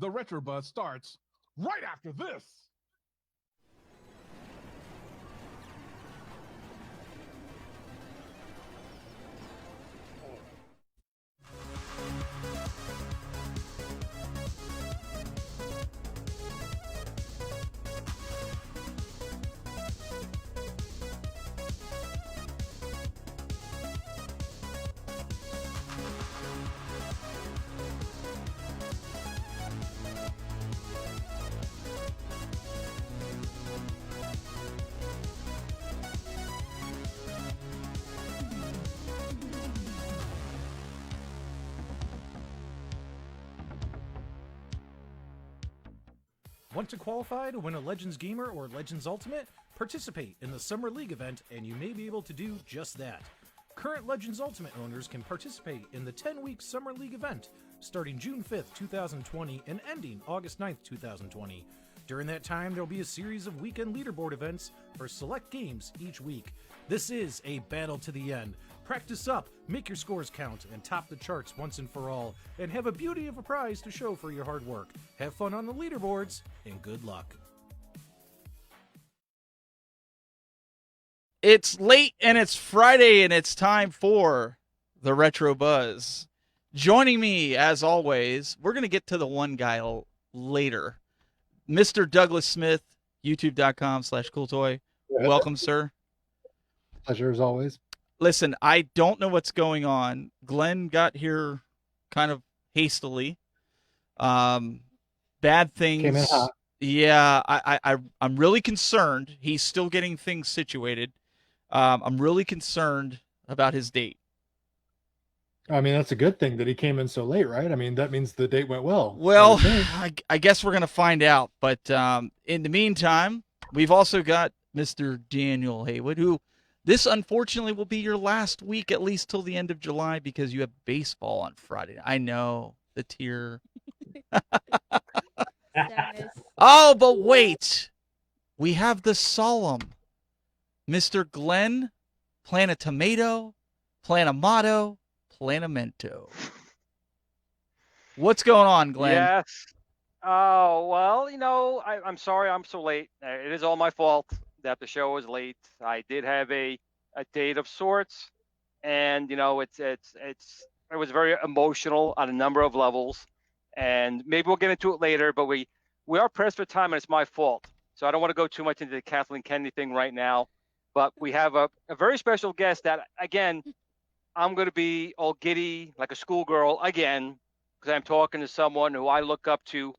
The Retro Buzz starts right after this. Want to qualify to win a Legends Gamer or Legends Ultimate? Participate in the Summer League event and you may be able to do just that. Current Legends Ultimate owners can participate in the 10-week Summer League event starting June 5th, 2020 and ending August 9th, 2020. During that time, there will be a series of weekend leaderboard events for select games each week. This is a battle to the end. Practice up, make your scores count, and top the charts once and for all, and have a beauty of a prize to show for your hard work. Have fun on the leaderboards, and good luck. It's late, and it's Friday, and it's time for the Retro Buzz. Joining me, as always, we're going to get to the one guy later. Mr. Douglas Smith, youtube.com/cooltoy. Welcome, sir. Pleasure as always. Listen, I don't know what's going on. Glen got here kind of hastily. Bad things. Came in hot. Yeah, I'm really concerned. He's still getting things situated. I'm really concerned about his date. I mean, that's a good thing that he came in so late, right? I mean, that means the date went well. Well, I guess we're going to find out. But in the meantime, we've also got Mr. Daniel Haywood, who this unfortunately will be your last week, at least till the end of July, because you have baseball on Friday. I know, the tear. Oh, but wait. We have the solemn Mr. Glen, plant a tomato, plant a motto, Planamento. What's going on, Glen? Yes. Oh, well, you know, I'm sorry I'm so late. It is all my fault that the show was late. I did have a date of sorts, and you know, it was very emotional on a number of levels, and maybe we'll get into it later, but we are pressed for time, and it's my fault. So I don't want to go too much into the Kathleen Kennedy thing right now, but we have a very special guest that, again, I'm going to be all giddy like a schoolgirl again, because I'm talking to someone who I look up to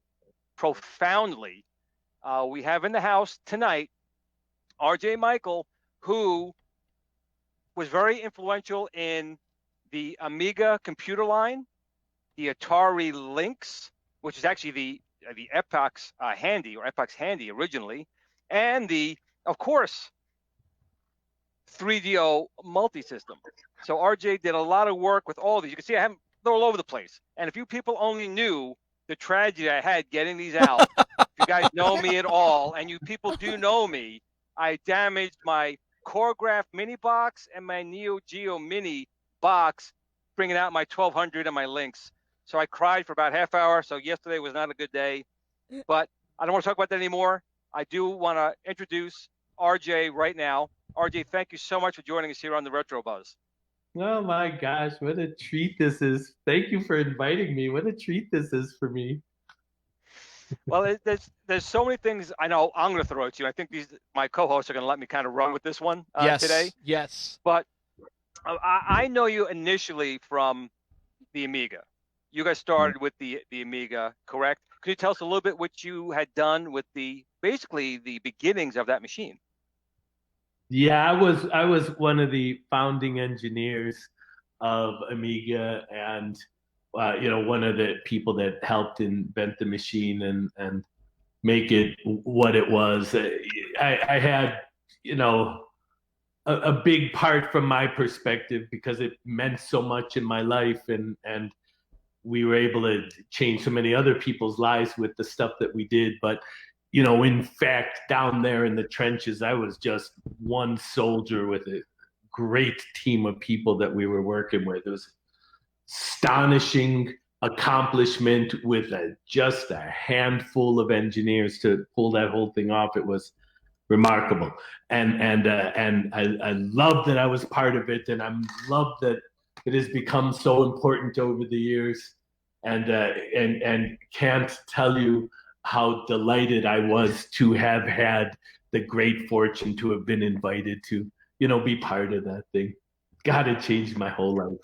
profoundly. We have in the house tonight RJ Mical, who was very influential in the Amiga computer line, the ATARI Lynx, which is actually the Epox Handy, or Epox Handy originally, and the, of course, 3DO multi-system. So RJ did a lot of work with all these. You can see they're all over the place. And if you people only knew the tragedy I had getting these out, if you guys know me at all, and you people do know me, I damaged my CoreGraph mini box and my Neo Geo mini box, bringing out my 1200 and my Lynx. So I cried for about half hour. So yesterday was not a good day, but I don't want to talk about that anymore. I do want to introduce RJ right now. RJ, thank you so much for joining us here on the Retro Buzz. Oh my gosh, what a treat this is. Thank you for inviting me. What a treat this is for me. Well, there's so many things I know I'm going to throw at you. I think my co-hosts are going to let me kind of run with this one today. Yes. But I know you initially from the Amiga. You guys started with the Amiga, correct? Could you tell us a little bit what you had done with basically the beginnings of that machine? Yeah, I was one of the founding engineers of Amiga, and you know, one of the people that helped invent the machine and make it what it was. I had, you know, a big part from my perspective because it meant so much in my life, and we were able to change so many other people's lives with the stuff that we did. But you know, in fact, down there in the trenches, I was just one soldier with a great team of people that we were working with. It was astonishing accomplishment with just a handful of engineers to pull that whole thing off. It was remarkable, and I love that I was part of it, and I love that it has become so important over the years, and can't tell you how delighted I was to have had the great fortune to have been invited to, be part of that thing. God, it changed my whole life.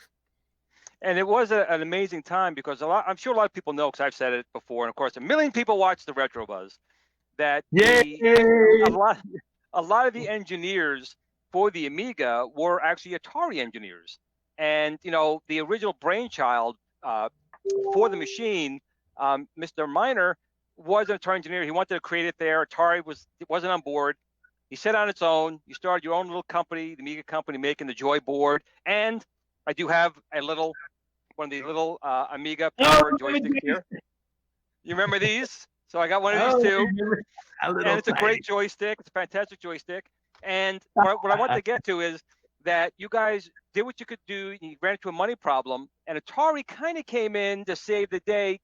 And it was an amazing time because I'm sure a lot of people know, because I've said it before, and of course, a million people watch the Retro Buzz, that a lot of the engineers for the Amiga were actually Atari engineers. And, the original brainchild for the machine, Mr. Miner, was an Atari engineer. He wanted to create it there. Atari wasn't on board. He set on its own. You started your own little company, the Amiga company, making the Joy board. And I do have one of these little Amiga power joysticks here. You remember these? So I got one of these too. And it's a great joystick. It's a fantastic joystick. And what I want to get to is that you guys did what you could do. You ran into a money problem, and Atari kind of came in to save the day,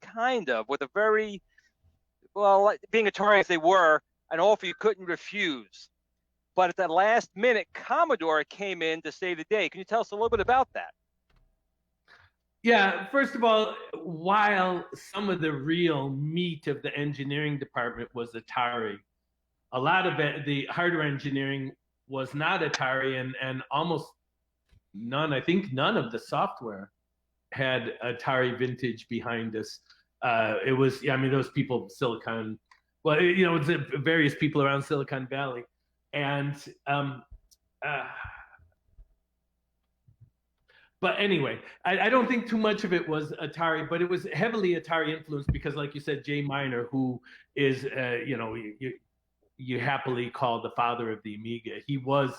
with a very, being Atari as they were, an offer you couldn't refuse. But at the last minute, Commodore came in to save the day. Can you tell us a little bit about that? Yeah, first of all, while some of the real meat of the engineering department was Atari, a lot of it, the hardware engineering was not Atari, and almost none, I think none of the software had Atari vintage behind us. It was, those people, Silicon, it's various people around Silicon Valley. And, but anyway, I don't think too much of it was Atari, but it was heavily Atari influenced because, like you said, Jay Miner, who is, you happily call the father of the Amiga. He was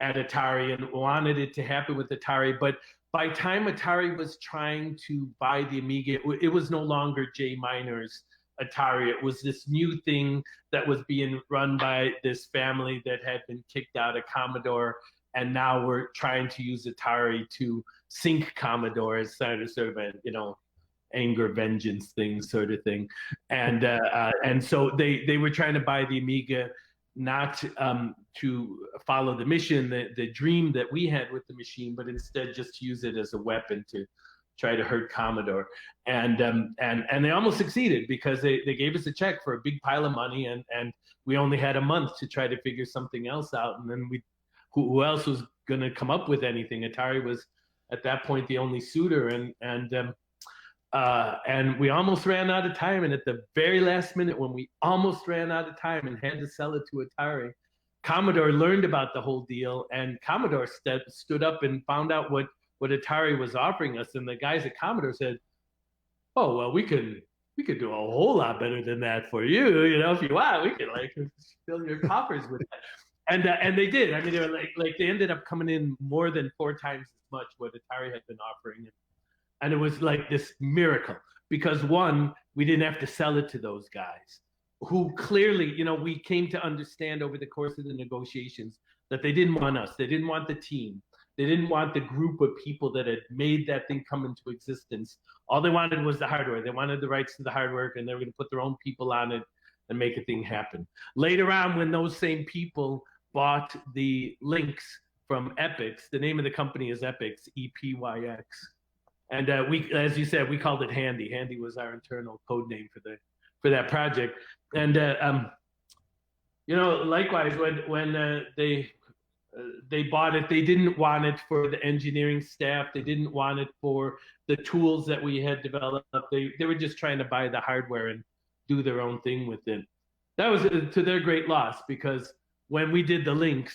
at Atari and wanted it to happen with Atari, but by time Atari was trying to buy the Amiga, it was no longer Jay Miner's Atari. It was this new thing that was being run by this family that had been kicked out of Commodore, and now we're trying to use Atari to sink Commodore as sort of a, anger vengeance thing sort of thing. And so they were trying to buy the Amiga not to follow the mission, the dream that we had with the machine, but instead just to use it as a weapon to try to hurt Commodore. And they almost succeeded because they gave us a check for a big pile of money, and we only had a month to try to figure something else out. And then who else was going to come up with anything? Atari was at that point the only suitor, and we almost ran out of time. And at the very last minute, when we almost ran out of time and had to sell it to Atari, Commodore learned about the whole deal, and Commodore stood up and found out what Atari was offering us. And the guys at Commodore said, "Oh, well, we could do a whole lot better than that for you. If you want, we could fill your coffers with that." And they did. I mean, they were like they ended up coming in more than 4 times as much what Atari had been offering. And it was like this miracle because, one, we didn't have to sell it to those guys who clearly, we came to understand over the course of the negotiations that they didn't want us. They didn't want the team. They didn't want the group of people that had made that thing come into existence. All they wanted was the hardware. They wanted the rights to the hardware, and they were going to put their own people on it and make a thing happen. Later on, when those same people bought the Lynx from Epyx, the name of the company is Epyx, EPYX. And we, as you said, we called it Handy. Handy was our internal code name for that project. And likewise, when they bought it, they didn't want it for the engineering staff. They didn't want it for the tools that we had developed. They were just trying to buy the hardware and do their own thing with it. That was to their great loss, because when we did the Lynx,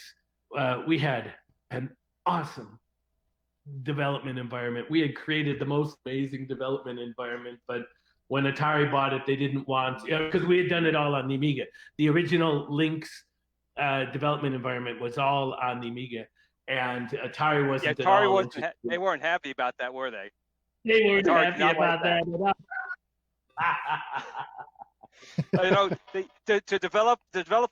we had an awesome development environment. We had created the most amazing development environment, but when Atari bought it, they didn't want, because we had done it all on the Amiga. The original Lynx development environment was all on the Amiga, and Atari wasn't. Yeah, Atari wasn't. They weren't happy about that, were they? They weren't happy about that at all. To develop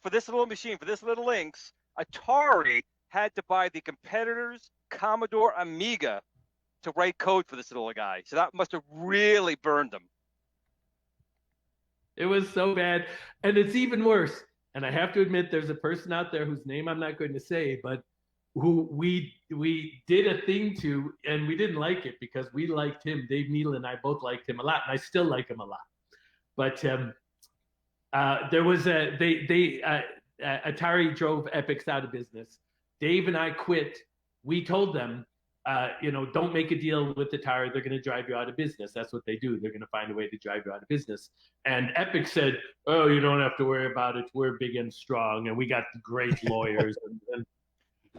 for this little machine, for this little Lynx, Atari had to buy the competitor's Commodore Amiga to write code for this little guy. So that must have really burned him. It was so bad. And it's even worse. And I have to admit, there's a person out there whose name I'm not going to say, but who we did a thing to, and we didn't like it because we liked him. Dave Needle and I both liked him a lot, and I still like him a lot. But there was Atari drove Epix out of business. Dave and I quit. We told them, don't make a deal with Atari. They're going to drive you out of business. That's what they do. They're going to find a way to drive you out of business. And Epix said, "Oh, you don't have to worry about it. We're big and strong, and we got great lawyers."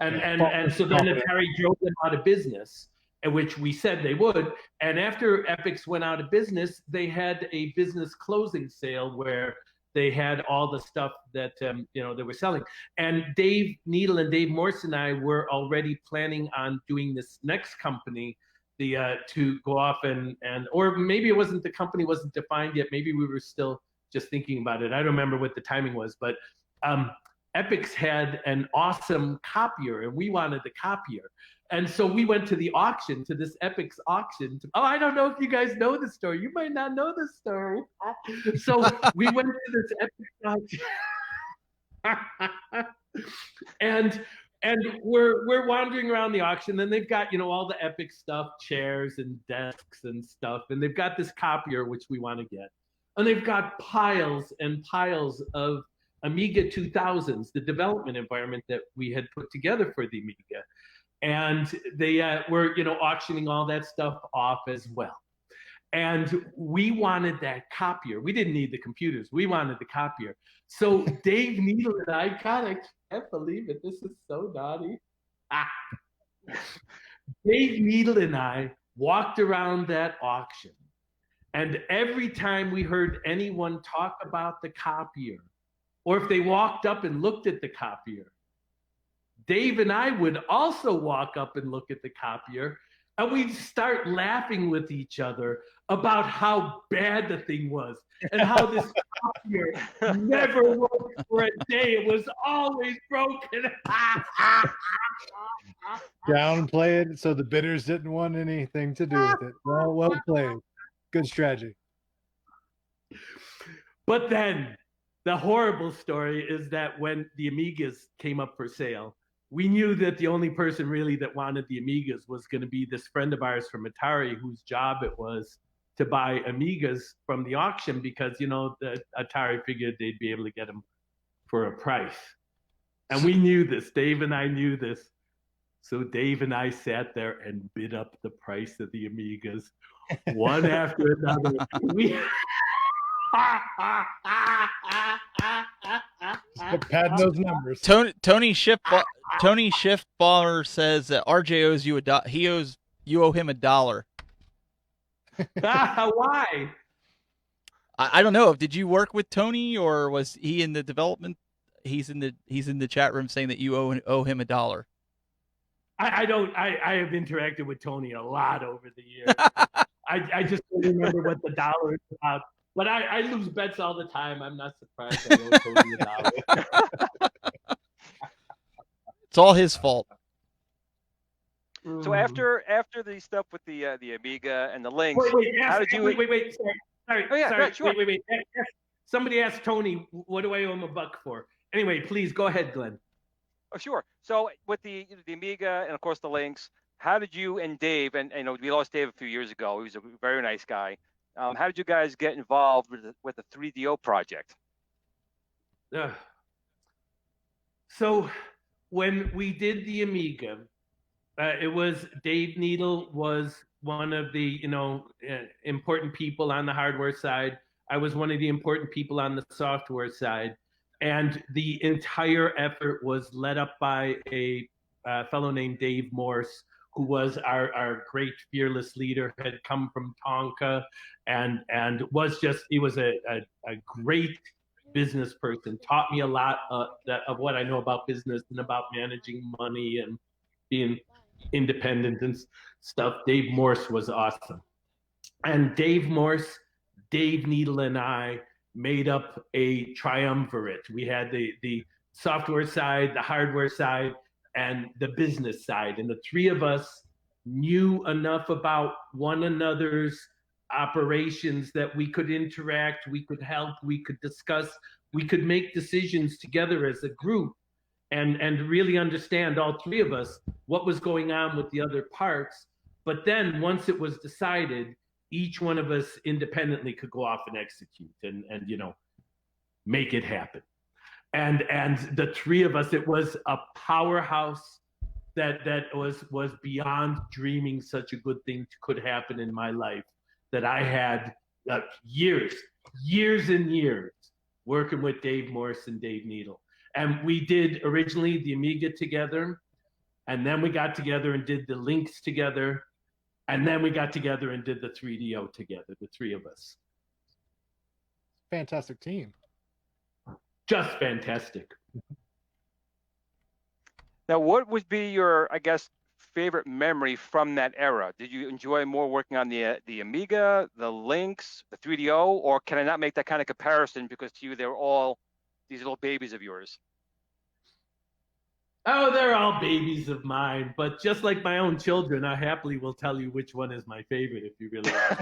And so then Atari drove them out of business, which we said they would. And after Epix went out of business, they had a business closing sale where they had all the stuff that they were selling. And Dave Needle and Dave Morse and I were already planning on doing this next company, to go off or maybe it wasn't, the company wasn't defined yet. Maybe we were still just thinking about it. I don't remember what the timing was, but Epix had an awesome copier, and we wanted the copier. And so we went to the auction, to this Epix auction. I don't know if you guys know the story. You might not know the story. So we went to this Epix auction. and we're wandering around the auction, and they've got, all the Epix stuff, chairs and desks and stuff. And they've got this copier, which we want to get. And they've got piles and piles of Amiga 2000s, the development environment that we had put together for the Amiga. And they were, auctioning all that stuff off as well. And we wanted that copier. We didn't need the computers. We wanted the copier. So Dave Needle and I, God, I can't believe it. This is so naughty. Dave Needle and I walked around that auction. And every time we heard anyone talk about the copier, or if they walked up and looked at the copier, Dave and I would also walk up and look at the copier, and we'd start laughing with each other about how bad the thing was and how this copier never worked for a day. It was always broken. Downplay it so the bidders didn't want anything to do with it. Well played. Good strategy. But then the horrible story is that when the Amigas came up for sale, we knew that the only person really that wanted the Amigas was going to be this friend of ours from Atari, whose job it was to buy Amigas from the auction because, the Atari figured they'd be able to get them for a price. And we knew this. Dave and I knew this. So Dave and I sat there and bid up the price of the Amigas one after another. Pad those numbers. Tony Schiffballer says that RJ owes you you owe him $1. Why? I don't know. Did you work with Tony, or was he in the development? He's in the chat room saying that you owe him $1. I don't. I have interacted with Tony a lot over the years. I just don't remember what the dollar is about. But I lose bets all the time. I'm not surprised I owe Tony $1. It's all his fault. So after the stuff with the Amiga and the Lynx, how did you? Wait. Sorry. Oh, yeah, sorry. right, sure. Wait. Somebody asked Tony, "What do I owe him $1 for?" Anyway, please go ahead, Glenn. Oh, sure. So with the Amiga and of course the Lynx, how did you and Dave, and we lost Dave a few years ago. He was a very nice guy. How did you guys get involved with the 3DO project? So when we did the Amiga, it was Dave Needle was one of the important people on the hardware side. I was one of the important people on the software side, and the entire effort was led up by a fellow named Dave Morse, who was our great fearless leader, had come from Tonka, and he was a great business person, taught me a lot of what I know about business and about managing money and being independent and stuff. Dave Morse was awesome. And Dave Morse, Dave Needle, and I made up a triumvirate. We had the software side, the hardware side, and the business side. And the three of us knew enough about one another's operations that we could interact, we could help, we could discuss, we could make decisions together as a group, and really understand, all three of us, what was going on with the other parts. But then once it was decided, each one of us independently could go off and execute and make it happen. And the three of us, it was a powerhouse that was beyond dreaming such a good thing could happen in my life, that I had years and years working with Dave Morse and Dave Needle. And we did originally the Amiga together, and then we got together and did the Lynx together, and then we got together and did the 3DO together, the three of us. Fantastic team. Just fantastic. Now, what would be your, I guess, favorite memory from that era? Did you enjoy more working on the Amiga, the Lynx, the 3DO, or can I not make that kind of comparison because to you they're all these little babies of yours? Oh, they're all babies of mine, but just like my own children, I happily will tell you which one is my favorite if you really want.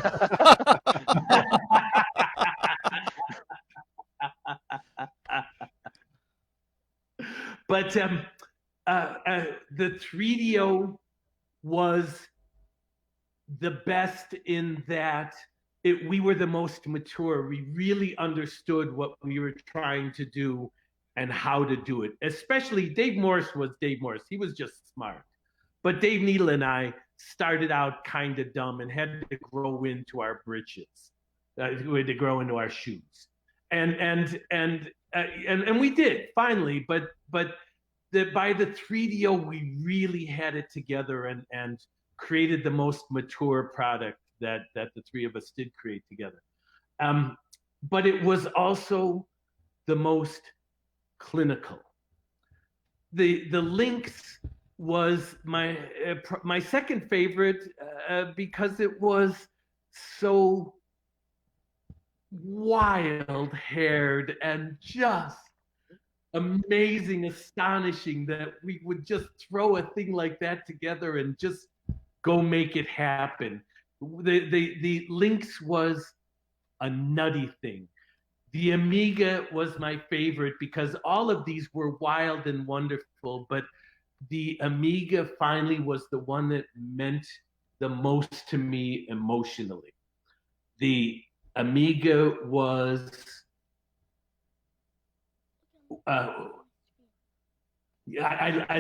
But the 3DO was the best in that we were the most mature. We really understood what we were trying to do and how to do it. Especially Dave Morse was Dave Morse. He was just smart. But Dave Needle and I started out kind of dumb and had to grow into our britches. We had to grow into our shoes. And we did finally, but by the 3DO we really had it together and created the most mature product that the three of us did create together. But it was also the most clinical. The Lynx was my second favorite because it was so wild-haired and just amazing, astonishing that we would just throw a thing like that together and just go make it happen. The Lynx was a nutty thing. The Amiga was my favorite because all of these were wild and wonderful, but the Amiga finally was the one that meant the most to me emotionally. The Amiga was I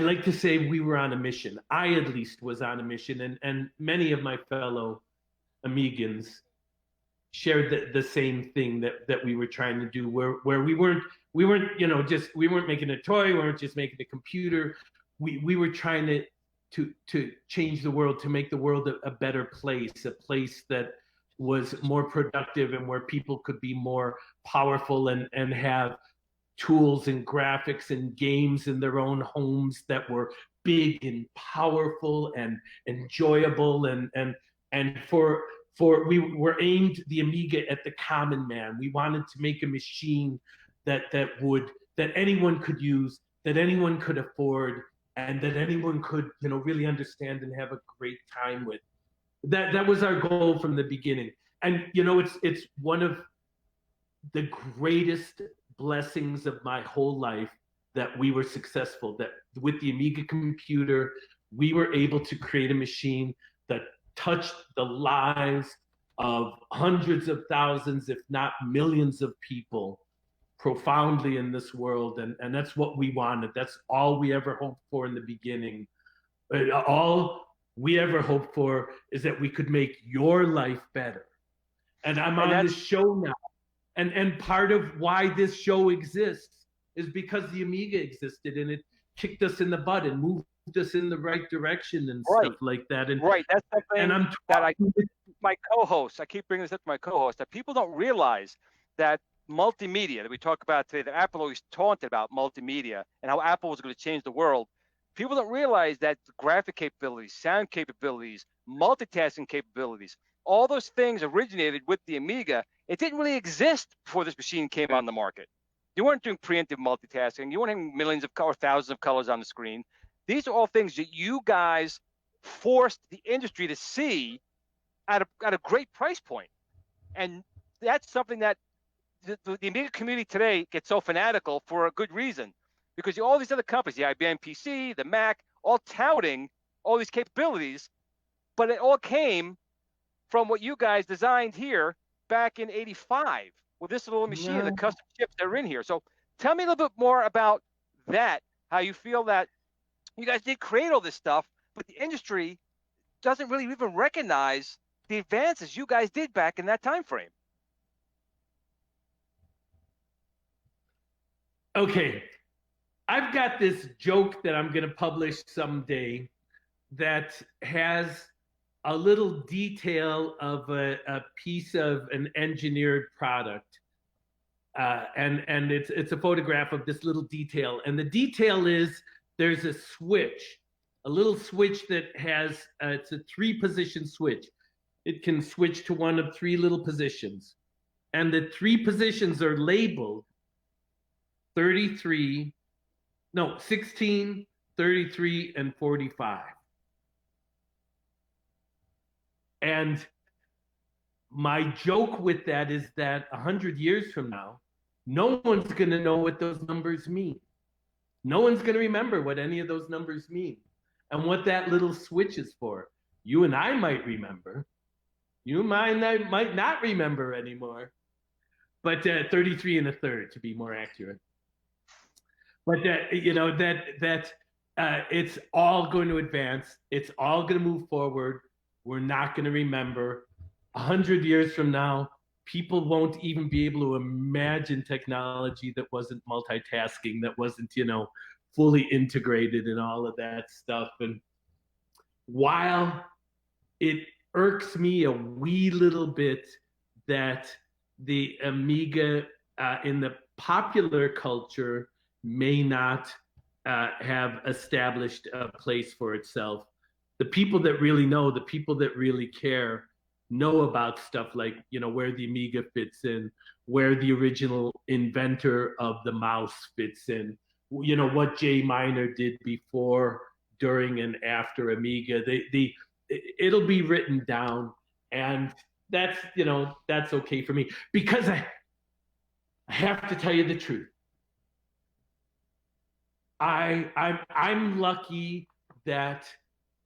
like to say we were on a mission. I at least was on a mission, and many of my fellow Amigans shared the same thing that we were trying to do, where we weren't we weren't making a toy, we weren't just making a computer. We were trying to change the world, to make the world a better place, a place that was more productive and where people could be more powerful and have tools and graphics and games in their own homes that were big and powerful and enjoyable and for we were aimed the Amiga at the common man. We wanted to make a machine that anyone could use, that anyone could afford, and that anyone could really understand and have a great time with. That was our goal from the beginning. And it's one of the greatest blessings of my whole life that we were successful, that with the Amiga Computer we were able to create a machine that touched the lives of hundreds of thousands, if not millions of people profoundly in this world. And that's what we wanted. That's all we ever hoped for in the beginning. All we ever hoped for is that we could make your life better. And I'm on this show now. And part of why this show exists is because the Amiga existed and it kicked us in the butt and moved us in the right direction and stuff like that. And that's something that my co-host, I keep bringing this up to my co-host, that people don't realize that multimedia that we talk about today, that Apple always taunted about multimedia and how Apple was going to change the world. People don't realize that graphic capabilities, sound capabilities, multitasking capabilities, all those things originated with the Amiga. It didn't really exist before this machine came on the market. You weren't doing preemptive multitasking. You weren't having millions of or thousands of colors on the screen. These are all things that you guys forced the industry to see at a great price point. And that's something that the Amiga community today gets so fanatical for a good reason, because all these other companies, the IBM PC, the Mac, all touting all these capabilities, but it all came from what you guys designed here back in '85 with this little machine and the custom chips that are in here. So tell me a little bit more about that, how you feel that you guys did create all this stuff, but the industry doesn't really even recognize the advances you guys did back in that time frame. Okay, I've got this joke that I'm going to publish someday that has a little detail of a piece of an engineered product. And it's a photograph of this little detail. And the detail is there's a switch, a little switch that has, it's a 3-position switch. It can switch to one of 3 little positions. And the 3 positions are labeled 16, 33, and 45. And my joke with that is that 100 years from now, no one's going to know what those numbers mean. No one's going to remember what any of those numbers mean and what that little switch is for. You and I might remember. You might not remember anymore. But 33 and a third, to be more accurate. But it's all going to advance. It's all going to move forward. We're not going to remember. 100 years from now, people won't even be able to imagine technology that wasn't multitasking, that wasn't, fully integrated and all of that stuff. And while it irks me a wee little bit that the Amiga in the popular culture may not have established a place for itself, the people that really know, the people that really care, know about stuff like, where the Amiga fits in, where the original inventor of the mouse fits in, what J Miner did before, during, and after Amiga. It'll be written down, and that's okay for me, because I have to tell you the truth. I'm lucky that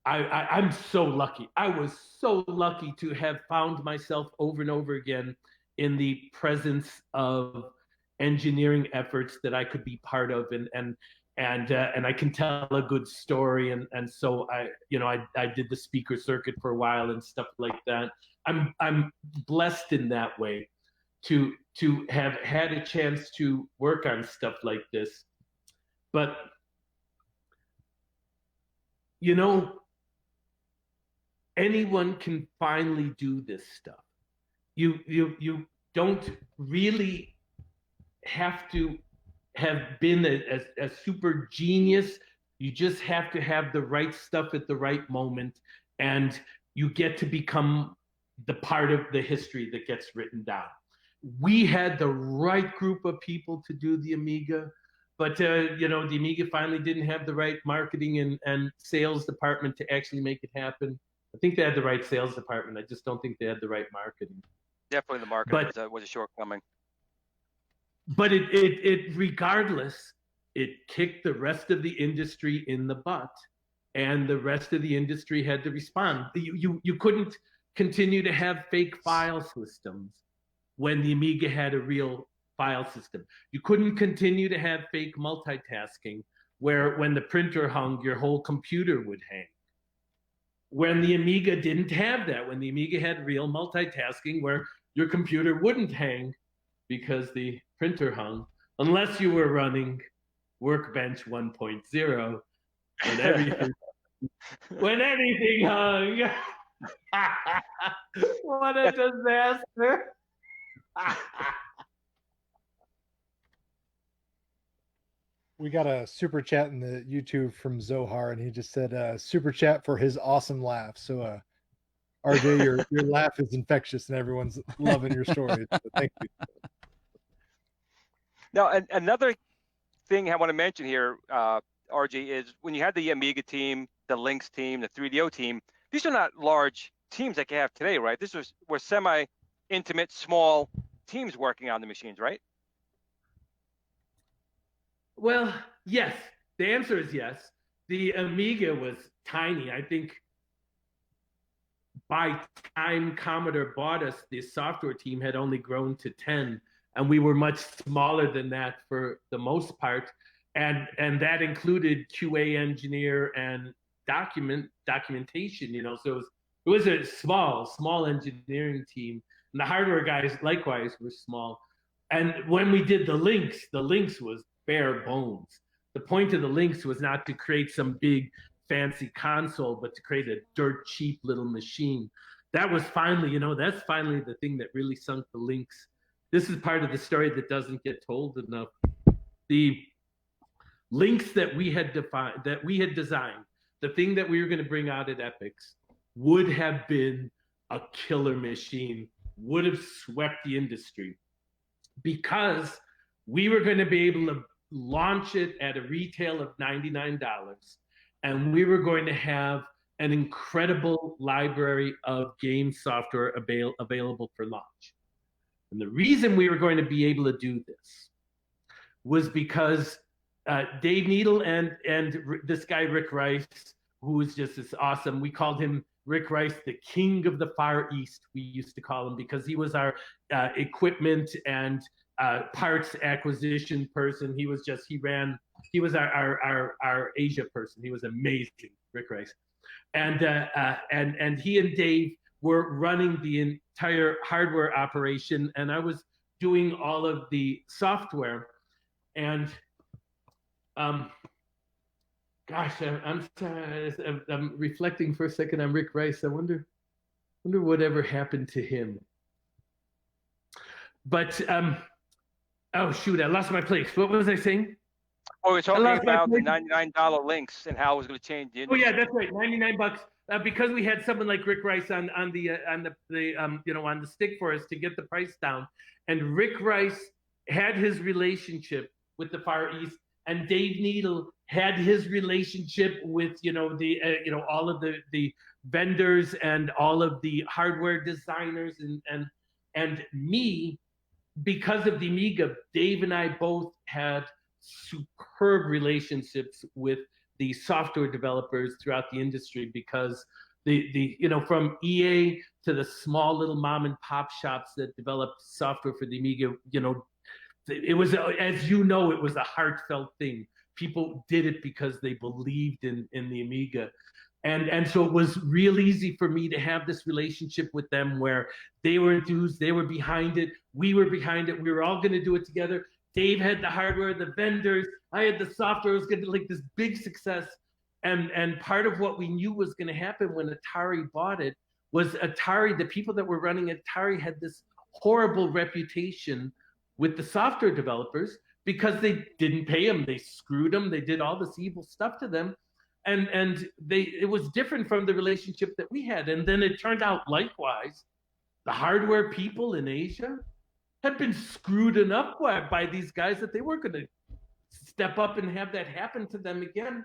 I'm so lucky. I was so lucky to have found myself over and over again in the presence of engineering efforts that I could be part of, and I can tell a good story, and so I did the speaker circuit for a while and stuff like that. I'm blessed in that way to have had a chance to work on stuff like this. But anyone can finally do this stuff. You don't really have to have been a super genius. You just have to have the right stuff at the right moment, and you get to become the part of the history that gets written down. We had the right group of people to do the Amiga, but the Amiga finally didn't have the right marketing and sales department to actually make it happen. I think they had the right sales department. I just don't think they had the right marketing. Definitely the marketing was a shortcoming. But it regardless, it kicked the rest of the industry in the butt, and the rest of the industry had to respond. You couldn't continue to have fake file systems when the Amiga had a real file system. You couldn't continue to have fake multitasking where when the printer hung, your whole computer would hang. When the Amiga didn't have that, when the Amiga had real multitasking where your computer wouldn't hang because the printer hung, unless you were running Workbench 1.0 when everything when anything hung. What a disaster. We got a super chat in the YouTube from Zohar, and he just said super chat for his awesome laugh. So RJ, your laugh is infectious and everyone's loving your stories. So thank you. Now, another thing I want to mention here, RJ, is when you had the Amiga team, the Lynx team, the 3DO team, these are not large teams like you have today, right? Were semi-intimate, small teams working on the machines, right? Well, yes. The answer is yes. The Amiga was tiny. I think by time Commodore bought us, the software team had only grown to 10, and we were much smaller than that for the most part. And that included QA engineer and documentation, so it was a small engineering team. And the hardware guys likewise were small. And when we did the Lynx was bare bones. The point of the Lynx was not to create some big fancy console, but to create a dirt cheap little machine. That was finally, that's finally the thing that really sunk the Lynx. This is part of the story that doesn't get told enough. The Lynx that we had designed, the thing that we were going to bring out at Epix, would have been a killer machine, would have swept the industry, because we were going to be able to launch it at a retail of $99, and we were going to have an incredible library of game software available for launch. And the reason we were going to be able to do this was because Dave Needle and this guy Rick Rice, who was just this awesome, we called him Rick Rice, the king of the Far East, we used to call him, because he was our equipment and parts acquisition person. He was our Asia person. He was amazing, Rick Rice. And he and Dave were running the entire hardware operation, and I was doing all of the software. And gosh, I'm reflecting for a second on Rick Rice. I wonder whatever happened to him. But oh shoot, I lost my place. What was I saying? Oh, we're talking about the $99 Lynx and how it was going to change the industry. Oh yeah, that's right, $99. Because we had someone like Rick Rice on the stick for us to get the price down, and Rick Rice had his relationship with the Far East, and Dave Needle had his relationship with all of the vendors and all of the hardware designers and me. Because of the Amiga, Dave and I both had superb relationships with the software developers throughout the industry, because from EA to the small little mom and pop shops that developed software for the Amiga, it was, as it was a heartfelt thing. People did it because they believed in the Amiga. And so it was real easy for me to have this relationship with them where they were enthused, they were behind it, we were behind it, we were all going to do it together. Dave had the hardware, the vendors, I had the software. It was going to be like this big success. And part of what we knew was going to happen when Atari bought it was Atari, the people that were running Atari had this horrible reputation with the software developers because they didn't pay them, they screwed them, they did all this evil stuff to them. And it was different from the relationship that we had. And then it turned out likewise, the hardware people in Asia had been screwed enough by these guys that they weren't going to step up and have that happen to them again.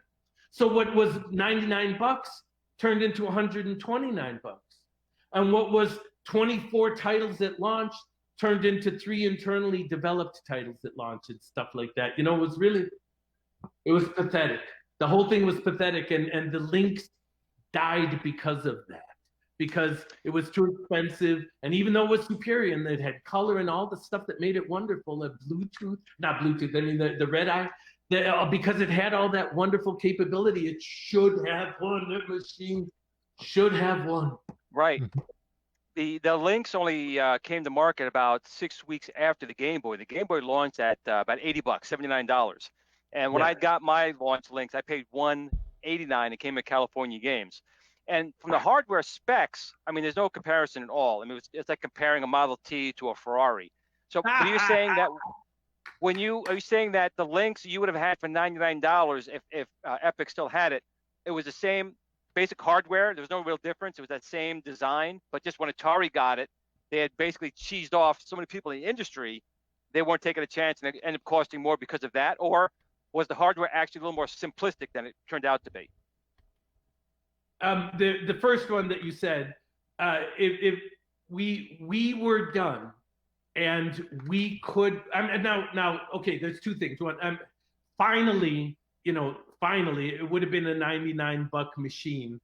So what was $99 turned into $129. And what was 24 titles at launch turned into 3 internally developed titles at launch and stuff like that. It was pathetic. The whole thing was pathetic, and the Lynx died because of that, because it was too expensive. And even though it was superior and it had color and all the stuff that made it wonderful, the red eye, because it had all that wonderful capability, it should have won. That machine should have won. Right. The Lynx only came to market about 6 weeks after the Game Boy. The Game Boy launched at about $80, $79. And when I got my launch Lynx, I paid $189. It came in California Games. And from the hardware specs, I mean, there's no comparison at all. I mean, it's like comparing a Model T to a Ferrari. So are you saying that the Lynx you would have had for $99 if Epic still had it, it was the same basic hardware? There was no real difference. It was that same design, but just when Atari got it, they had basically cheesed off so many people in the industry, they weren't taking a chance, and it ended up costing more because of that? Or was the hardware actually a little more simplistic than it turned out to be? The first one that you said, if we were done, and we could. Now, okay. There's two things. One, finally, it would have been a $99 machine.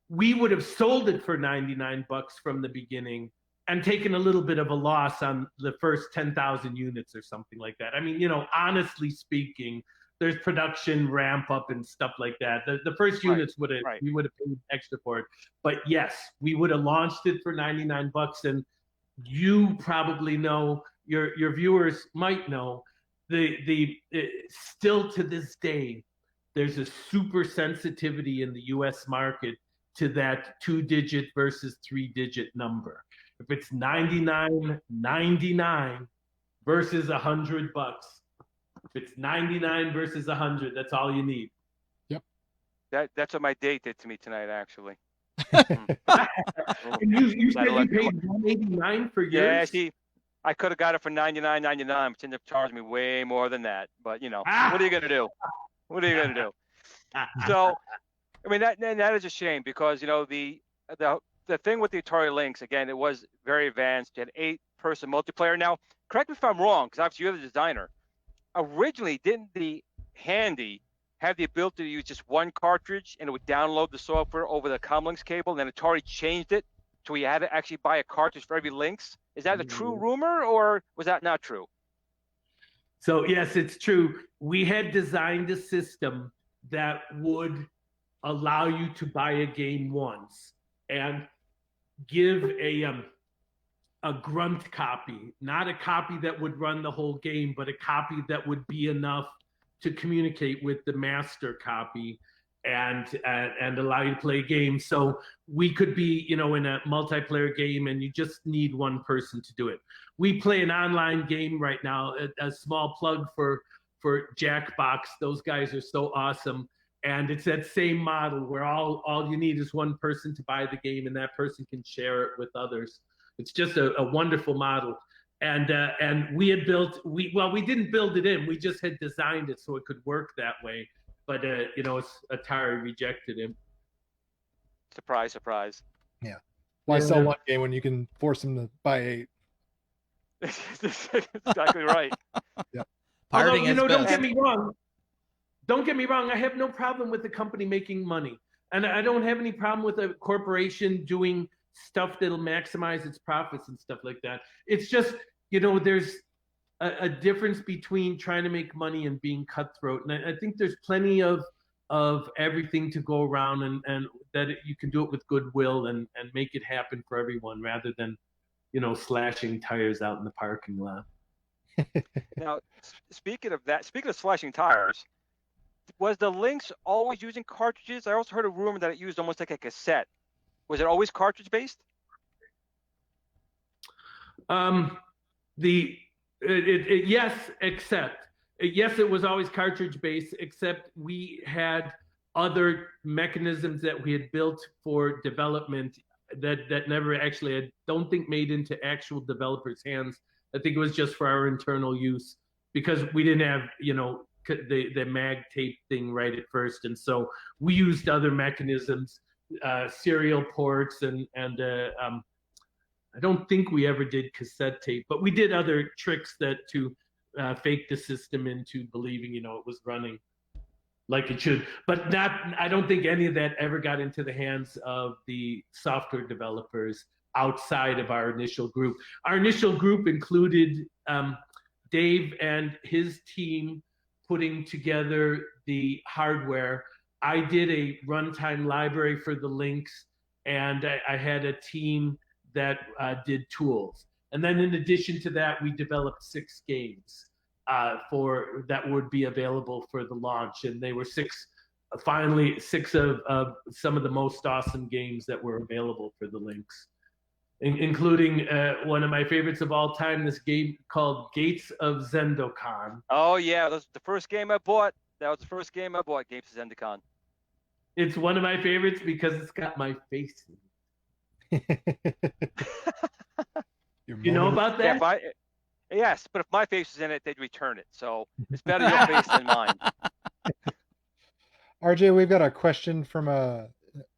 We would have sold it for $99 from the beginning and taken a little bit of a loss on the first 10,000 units or something like that. I mean, honestly speaking, there's production ramp up and stuff like that. The first units we would have paid extra for it. But yes, we would have launched it for $99, and you probably know, your viewers might know, still to this day, there's a super sensitivity in the U.S. market to that 2-digit versus 3-digit number. If it's $99.99 versus $100, if it's 99 versus 100, that's all you need. Yep. That's what my date did to me tonight, actually. And you said you paid $189 for yours? Yeah, see, I could have got it for $99.99, but ended up charging me way more than that. But what are you gonna do? What are you gonna do? So, I mean, that is a shame, because the thing with the ATARI Lynx, again, it was very advanced. You had 8-person multiplayer. Now, correct me if I'm wrong, because obviously you're the designer. Originally, didn't the Handy have the ability to use just one cartridge and it would download the software over the Comlinks cable, and then Atari changed it so you had to actually buy a cartridge for every Lynx? Is that a true rumor, or was that not true? So yes, it's true. We had designed a system that would allow you to buy a game once and give a grunt copy, not a copy that would run the whole game, but a copy that would be enough to communicate with the master copy and allow you to play a game. So we could be, in a multiplayer game, and you just need one person to do it. We play an online game right now, a small plug for Jackbox. Those guys are so awesome. And it's that same model where all you need is one person to buy the game, and that person can share it with others. It's just a wonderful model. And we had we didn't build it in. We just had designed it so it could work that way. But Atari rejected him. Surprise, surprise. Yeah. Why sell one game when you can force them to buy 8? Exactly right. Yeah. Pirating is don't best. get me wrong. Don't get me wrong. I have no problem with the company making money, and I don't have any problem with a corporation doing stuff that'll maximize its profits and stuff like that. It's just, there's a difference between trying to make money and being cutthroat. And I think there's plenty of everything to go around, and that you can do it with goodwill and make it happen for everyone, rather than, slashing tires out in the parking lot. Now, speaking of slashing tires, was the Lynx always using cartridges? I also heard a rumor that it used almost like a cassette. Was it always cartridge based? Yes, it was always cartridge based, except we had other mechanisms that we had built for development that never actually, I don't think, made into actual developers' hands. I think it was just for our internal use, because we didn't have, the mag tape thing right at first. And so we used other mechanisms, serial ports, and I don't think we ever did cassette tape, but we did other tricks to fake the system into believing, it was running like it should. But I don't think any of that ever got into the hands of the software developers outside of our initial group. Our initial group included Dave and his team putting together the hardware. I did a runtime library for the Lynx, and I had a team that did tools. And then in addition to that, we developed 6 games that would be available for the launch. And they were 6 of some of the most awesome games that were available for the Lynx, including one of my favorites of all time, this game called Gates of Zendikar. Oh, yeah. That was the first game I bought. Gates of Zendikar. It's one of my favorites because it's got my face in it. You know about that? Yeah, yes, but if my face was in it, they'd return it. So it's better your face than mine. RJ, we've got a question from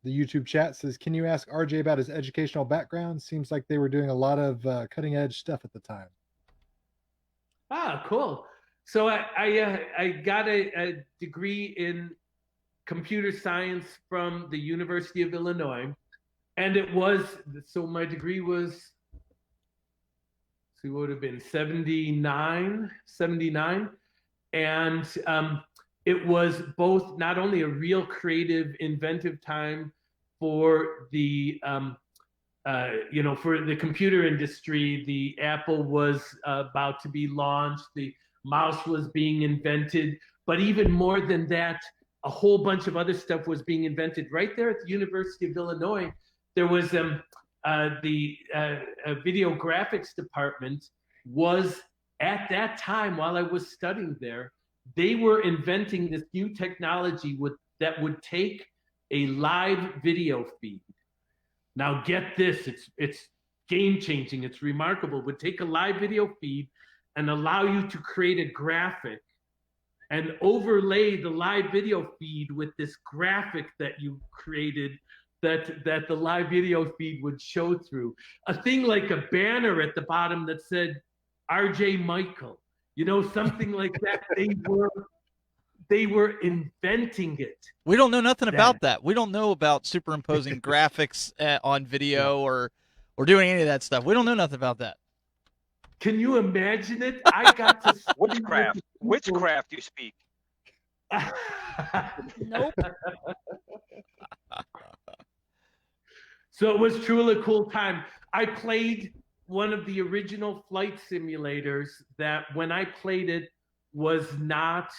the YouTube chat says, can you ask RJ about his educational background? Seems like they were doing a lot of cutting edge stuff at the time. Ah, cool. So I got a degree in computer science from the University of Illinois. And it was, so my degree was, so it would have been 79. And it was both not only a real creative, inventive time for the, for the computer industry. The Apple was about to be launched. The mouse was being invented. But even more than that, a whole bunch of other stuff was being invented right there at the University of Illinois. There was the video graphics department was at that time, while I was studying there, they were inventing this new technology that would take a live video feed. Now get this, it's game changing, it's remarkable. It would take a live video feed and allow you to create a graphic and overlay the live video feed with this graphic that you created that the live video feed would show through. A thing like a banner at the bottom that said RJ Mical, something like that. They were inventing it. We don't know nothing about that. We don't know about superimposing graphics on video or doing any of that stuff. We don't know nothing about that. Can you imagine it? I got to witchcraft you speak. Nope. So it was truly a cool time. I played one of the original flight simulators that, when I played it, was not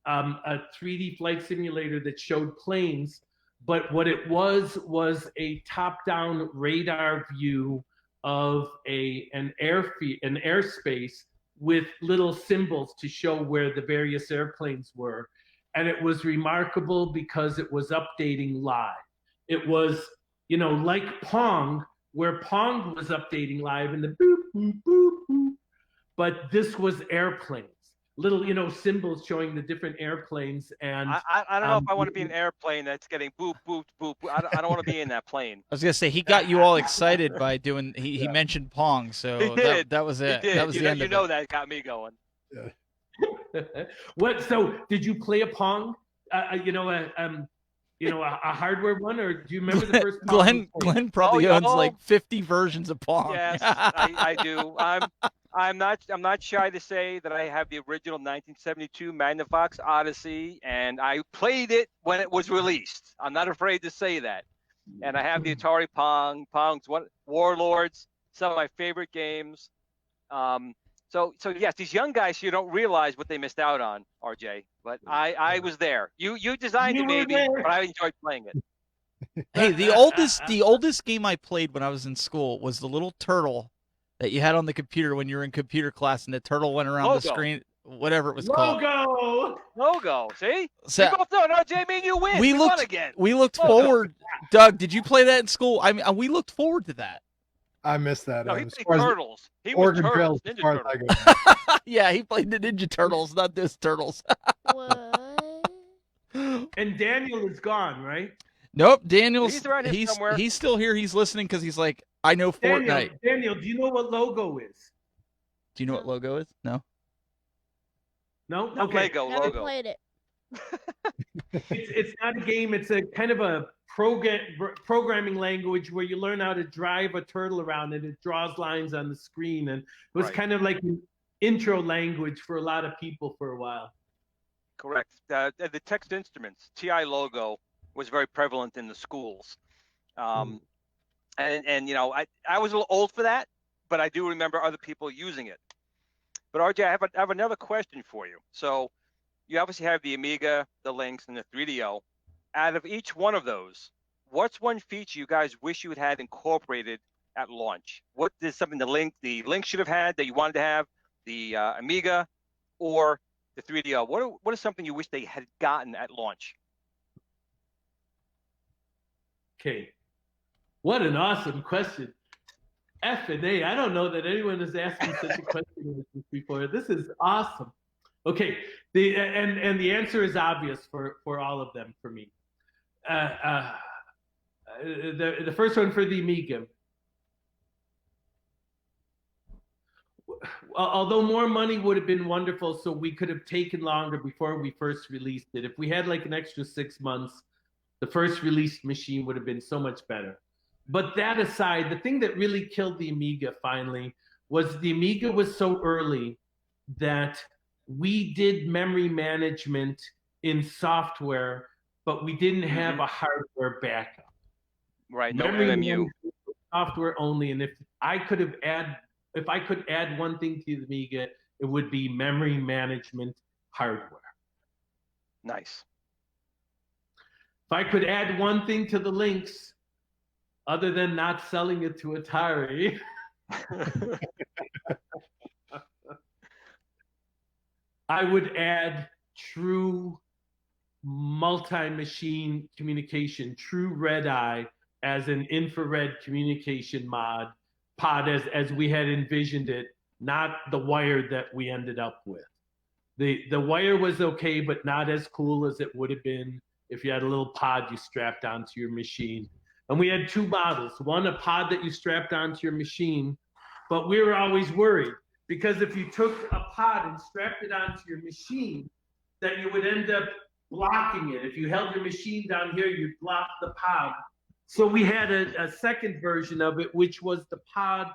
a 3D flight simulator that showed planes, but what it was a top-down radar view of an airspace with little symbols to show where the various airplanes were. And it was remarkable because it was updating live. It was, like Pong, where Pong was updating live and the boop, boop, boop, boop. But this was airplanes. Little, symbols showing the different airplanes. And I don't know if I want to be an airplane that's getting boop, boop, boop. I don't want to be in that plane. I was gonna say, he got you all excited by doing. He mentioned Pong, so He did. That was it. He did. That was the end of it. That got me going. What? So did you play a Pong? A hardware one, or do you remember the first Pong? Glen probably owns like 50 versions of Pong. Yes, I do. I'm not shy to say that I have the original 1972 Magnavox Odyssey, and I played it when it was released. I'm not afraid to say that. And I have the Atari Pong's Warlords, some of my favorite games. So yes, these young guys, you don't realize what they missed out on, RJ. But I was there. You designed it maybe, but I enjoyed playing it. Hey, the oldest game I played when I was in school was the little turtle that you had on the computer when you were in computer class, and the turtle went around the screen, whatever it was called. Logo. See? So, we both know, RJ, me and you win. We won again. We looked forward. Doug, did you play that in school? I mean, we looked forward to that. I missed that. No, he played Turtles. He was Oregon Turtles, Trail, Ninja Turtles. Yeah, he played the Ninja Turtles, not those turtles. What? And Daniel is gone, right? Nope, Daniel's He's around here somewhere. He's still here. He's listening because he's like, I know Fortnite. Daniel, do you know what logo is? Do you know what logo is? No. No. No, Okay. Lego Never logo. played it. It's not a game. It's a kind of a programming language where you learn how to drive a turtle around, and it draws lines on the screen. And it was kind of like an intro language for a lot of people for a while. Correct. The text instruments, TI logo, was very prevalent in the schools. And I was a little old for that, but I do remember other people using it. But RJ, I have another question for you. So you obviously have the Amiga, the Lynx, and the 3DO. Out of each one of those, what's one feature you guys wish you had incorporated at launch? What is something the Lynx should have had that you wanted to have, the Amiga, or the 3DO? What is something you wish they had gotten at launch? Okay. What an awesome question. F and A. I don't know that anyone has asked me such a question before. This is awesome. Okay. The answer is obvious for all of them for me. the first one for the Amiga. Although more money would have been wonderful, so we could have taken longer before we first released it. If we had like an extra 6 months, the first released machine would have been so much better. But that aside, the thing that really killed the Amiga finally was the Amiga was so early that we did memory management in software, but we didn't have a hardware backup. Right, no Memory MMU. management was software only, and if I could add one thing to the Amiga, it would be memory management hardware. Nice. If I could add one thing to the Lynx, other than not selling it to Atari, I would add true multi-machine communication, true red-eye as an infrared communication pod as we had envisioned it, not the wire that we ended up with. The wire was okay, but not as cool as it would have been if you had a little pod you strapped onto your machine. And we had two models, one a pod that you strapped onto your machine, but we were always worried because if you took a pod and strapped it onto your machine, that you would end up blocking it. If you held your machine down here, you'd block the pod. So we had a second version of it, which was the pod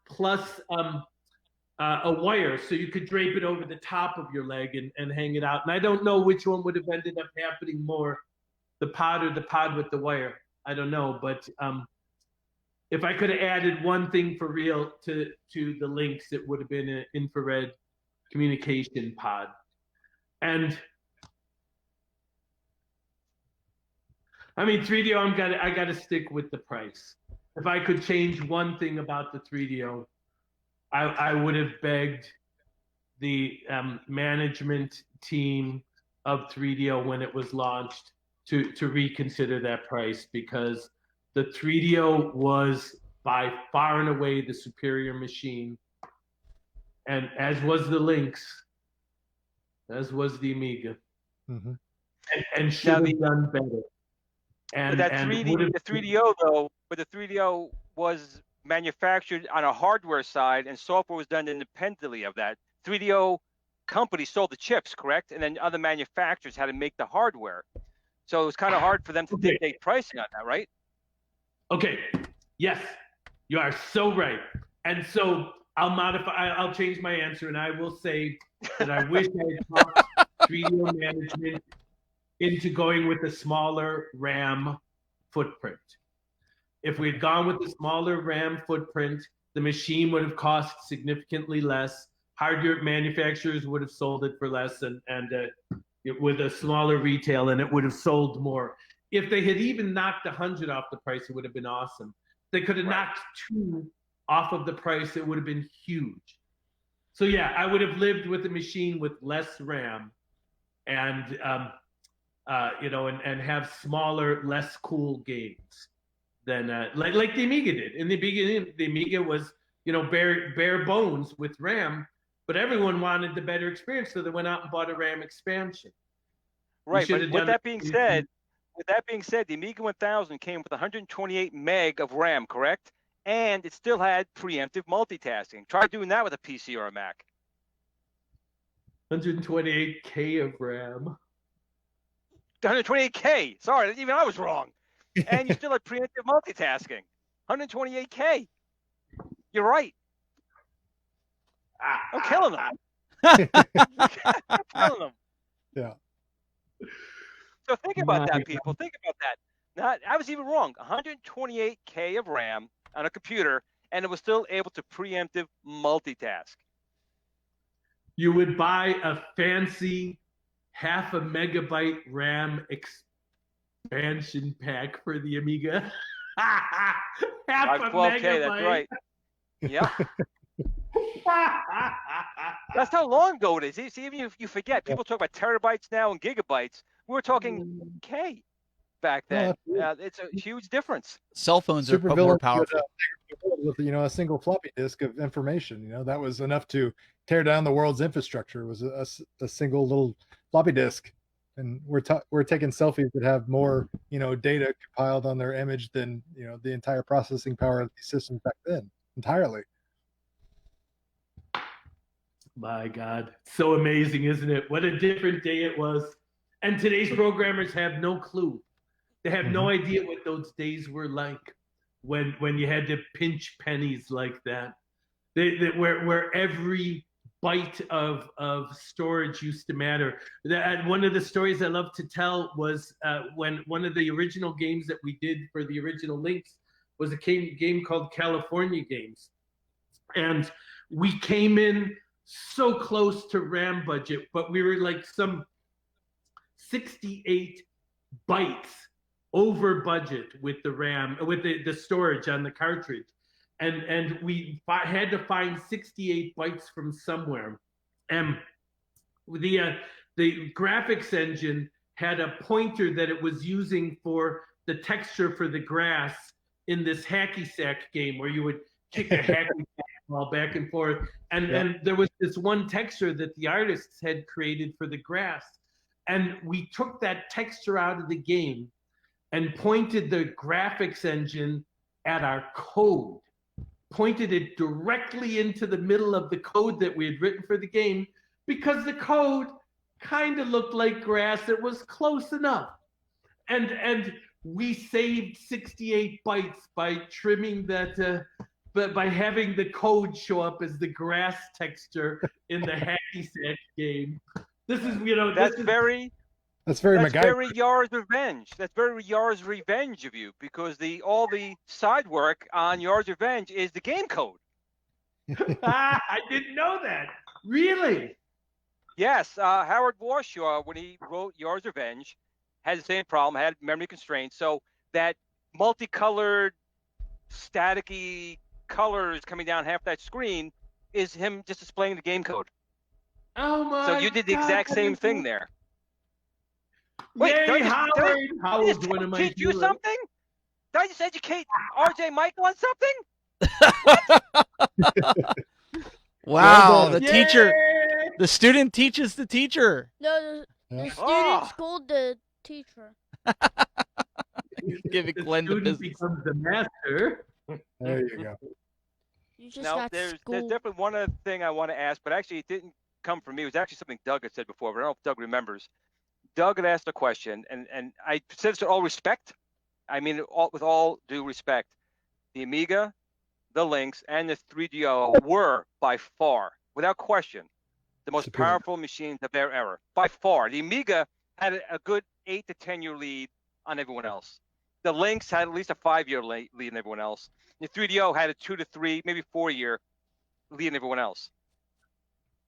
plus a wire, so you could drape it over the top of your leg and hang it out. And I don't know which one would have ended up happening more, the pod or the pod with the wire. I don't know, but if I could have added one thing for real to the Lynx, it would have been an infrared communication pod. And I mean, 3DO, I gotta stick with the price. If I could change one thing about the 3DO, I would have begged the management team of 3DO when it was launched to reconsider that price, because the 3DO was by far and away the superior machine, and as was the Lynx, as was the Amiga, and should have done better. And but that 3D, the 3DO though, but the 3DO was manufactured on a hardware side, and software was done independently of that. 3DO company sold the chips, correct? And then other manufacturers had to make the hardware. So it was kind of hard for them to dictate pricing on that, right? Okay. Yes, you are so right. And so I'll change my answer, and I will say that I wish I had talked 3DO management into going with a smaller RAM footprint. If we had gone with the smaller RAM footprint, the machine would have cost significantly less. Hardware manufacturers would have sold it for less, and with a smaller retail, and it would have sold more. If they had even knocked 100 off the price, it would have been awesome. They could have knocked 2 off of the price, it would have been huge. So yeah, I would have lived with a machine with less RAM, and and have smaller, less cool games than like the Amiga did. In the beginning, the Amiga was bare bones with RAM, but everyone wanted the better experience, so they went out and bought a RAM expansion. Right, but with that being said, the Amiga 1000 came with 128 meg of RAM, correct? And it still had preemptive multitasking. Try doing that with a PC or a Mac. 128K of RAM. 128K. Sorry, even I was wrong. And you still had preemptive multitasking. 128K. You're right. I'm killing them. I'm killing them. Yeah. So think about that, people. Think about that. I was even wrong. 128K of RAM on a computer, and it was still able to preemptive multitask. You would buy a fancy 0.5 megabyte RAM expansion pack for the Amiga. 0.5 12K, megabyte. that's right. Yeah. That's how long ago it is. See, even if you forget, people talk about terabytes now and gigabytes. We were talking K back then. It's a huge difference. Cell phones are Super more powerful. With a single floppy disk of information. That was enough to tear down the world's infrastructure. It was a single little floppy disk. and we're taking selfies that have more, data compiled on their image than, the entire processing power of these systems back then entirely. My God, so amazing, isn't it? What a different day it was. And today's programmers have no clue. They have no idea what those days were like when you had to pinch pennies like that. Where every byte of storage used to matter. One of the stories I love to tell was when one of the original games that we did for the original Lynx was a game called California Games. And we came in so close to RAM budget, but we were like some 68 bytes over budget with the RAM, with the storage on the cartridge. And we had to find 68 bytes from somewhere. And the graphics engine had a pointer that it was using for the texture for the grass in this hacky sack game where you would kick a hacky sack ball back and forth. And there was this one texture that the artists had created for the grass. And we took that texture out of the game and pointed the graphics engine at our code, pointed it directly into the middle of the code that we had written for the game, because the code kind of looked like grass. It was close enough. And we saved 68 bytes by trimming that, but by having the code show up as the grass texture in the hacky sack game. This is, That's very MacGyver. very Yar's revenge. That's very Yar's revenge of you, because all the side work on Yar's revenge is the game code. I didn't know that. Really? Yes, Howard Warshaw, when he wrote Yar's Revenge, had the same problem, had memory constraints. So that multicolored, staticky colors coming down half that screen is him just displaying the game code. Oh my! So you did the exact same thing there. Wait, Wait, Howard! Howard, what am I teach you doing? something? Did I just educate RJ Mical on something? Wow, the Yay! teacher, the student teaches the teacher. No, the student Ah. schooled the teacher. Giving The Glen the student business. becomes the master. There you go. You just No, got there's schooled. definitely one other thing I want to ask, but actually it didn't come from me. It was actually something Doug had said before, but I don't know if Doug remembers. Doug had asked a question, and I said this with all respect. I mean, with all due respect. The Amiga, the Lynx, and the 3DO were, by far, without question, the most Superior. powerful machines of their era. By far. The Amiga had a good 8 to 10 year lead on everyone else. The Lynx had at least a 5-year lead on everyone else. The 3DO had a 2 to 3, maybe 4-year lead on everyone else.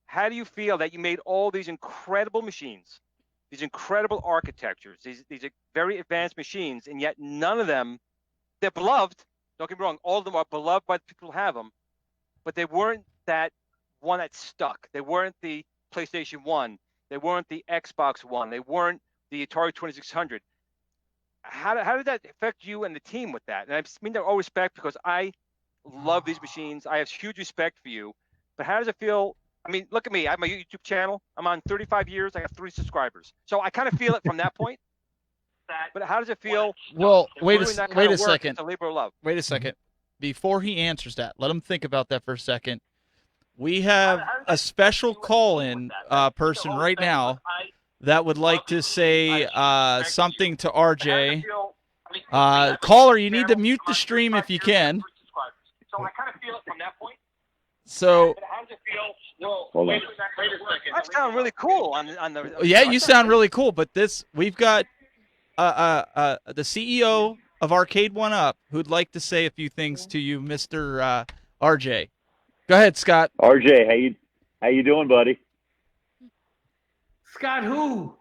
How do you feel that you made all these incredible machines, these incredible architectures, these very advanced machines, and yet none of them, they're beloved, don't get me wrong, all of them are beloved by the people who have them, but they weren't that one that stuck. They weren't the PlayStation 1. They weren't the Xbox One. They weren't the Atari 2600. How did that affect you and the team with that? And I mean that all respect, because I love these machines. I have huge respect for you. But how does it feel? I mean, look at me. I have my YouTube channel. I'm on 35 years. I have 3 subscribers. So I kind of feel it from that point. But how does it feel? Well, wait doing that a kind of work? second. It's a labor of love. Wait a second. Before he answers that, let him think about that for a second. We have a special call-in person right now that would like to say something to RJ. Caller, you need to mute the stream if you can. So I kind of feel it from that point. So, How does it feel? Well, Hold on. wait a second. That sounds really cool on the. yeah, you sound really cool, but we've got the CEO of Arcade One Up who'd like to say a few things to you, Mr. RJ. Go ahead, Scott. RJ, how you doing, buddy? Scott, who?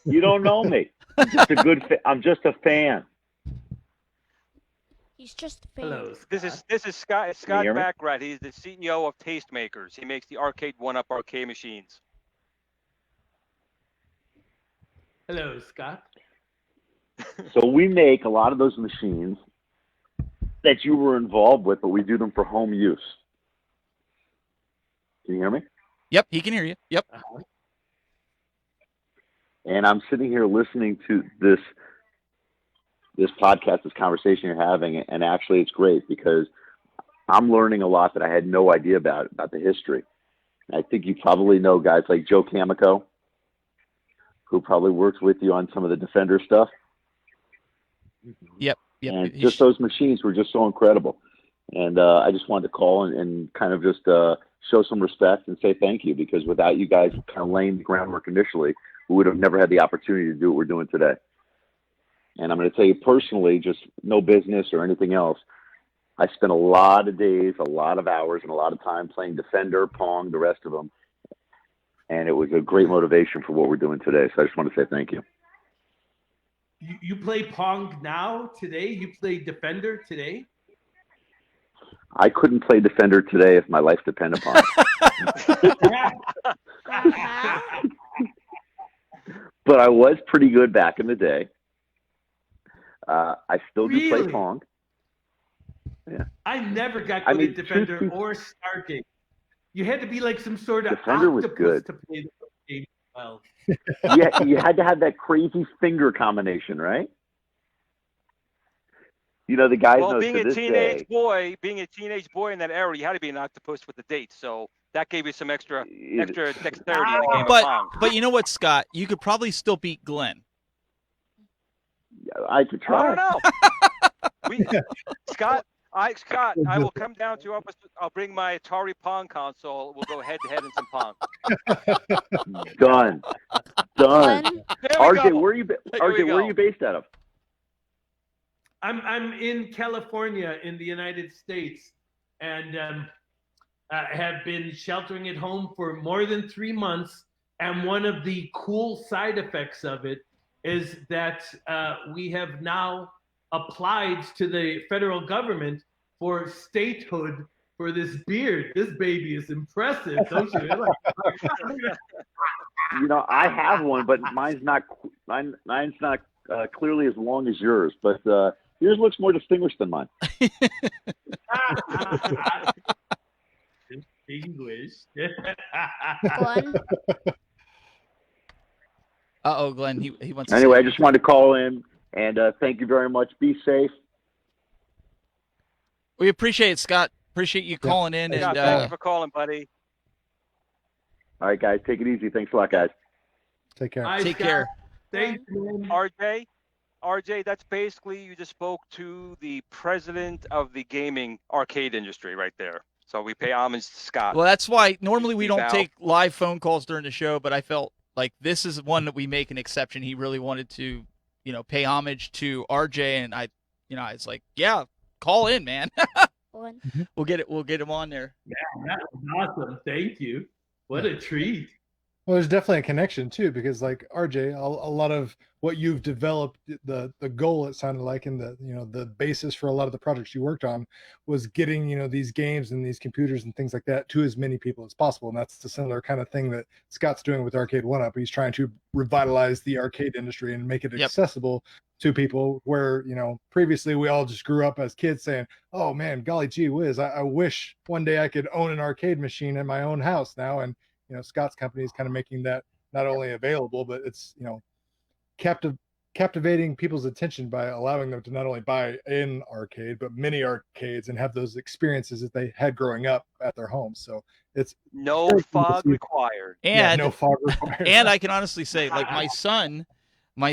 You don't know me. I'm just a fan. He's just a fan. Hello, Scott. This is Scott hear me? Baccarat. He's the CEO of Tastemakers. He makes the Arcade One Up arcade machines. Hello, Scott. So we make a lot of those machines that you were involved with, but we do them for home use. Can you hear me? Yep, he can hear you. Yep. And I'm sitting here listening to this podcast, this conversation you're having, and actually it's great because I'm learning a lot that I had no idea about the history. I think you probably know guys like Joe Camico, who probably works with you on some of the Defender stuff. Yep. And just those machines were just so incredible. And I just wanted to call and kind of just show some respect and say thank you, because without you guys kind of laying the groundwork initially, we would have never had the opportunity to do what we're doing today. And I'm going to tell you personally, just no business or anything else, I spent a lot of days, a lot of hours, and a lot of time playing Defender, Pong, the rest of them. And it was a great motivation for what we're doing today. So I just want to say thank you. You play Pong now, today? You play Defender today? I couldn't play Defender today if my life depended upon it. But I was pretty good back in the day. I still do play Pong. Yeah. I never got good at Defender or Stargate. You had to be like some sort of Defender was good to play the game well. Yeah, you had to have that crazy finger combination, right? You know, the guys know being to a this teenage day, boy in that era, you had to be an octopus with the dates. So that gave you some extra dexterity in the game of Pong. But you know what, Scott? You could probably still beat Glenn. I could try. I don't know. Scott, I will come down to your office. I'll bring my Atari Pong console. We'll go head to head in some Pong. Done. RJ, go. where are you based out of? I'm in California in the United States, and have been sheltering at home for more than 3 months. And one of the cool side effects of it is that we have now applied to the federal government for statehood for this beard. This baby is impressive, don't you? You know, I have one, but mine's not clearly as long as yours. But yours looks more distinguished than mine. Distinguished. Glenn. Glenn, he wants to Anyway, say I just wanted to call in and thank you very much. Be safe. We appreciate it, Scott. Appreciate you calling in. Yeah, And thanks for calling, buddy. All right, guys, take it easy. Thanks a lot, guys. Take care. Take care. Thanks, man. RJ, that's basically, you just spoke to the president of the gaming arcade industry right there. So we pay homage to Scott. Well, that's why normally we don't Bow. take live phone calls during the show, but I felt like this is one that we make an exception. He really wanted to, pay homage to RJ, and I was like, yeah, call in, man. Glenn. We'll get him on there. Yeah, that was awesome. Thank you. What a treat. Well, there's definitely a connection too, because like RJ, a lot of what you've developed, the goal, it sounded like, and the basis for a lot of the projects you worked on was getting these games and these computers and things like that to as many people as possible. And that's the similar kind of thing that Scott's doing with Arcade 1-Up. He's trying to revitalize the arcade industry and make it accessible to people, where previously we all just grew up as kids saying, oh man, golly gee whiz, I wish one day I could own an arcade machine in my own house now. And Scott's company is kind of making that not only available, but it's captivating people's attention by allowing them to not only buy an arcade, but many arcades, and have those experiences that they had growing up at their homes. So it's no fog required. And no fog required. And I can honestly say, like, my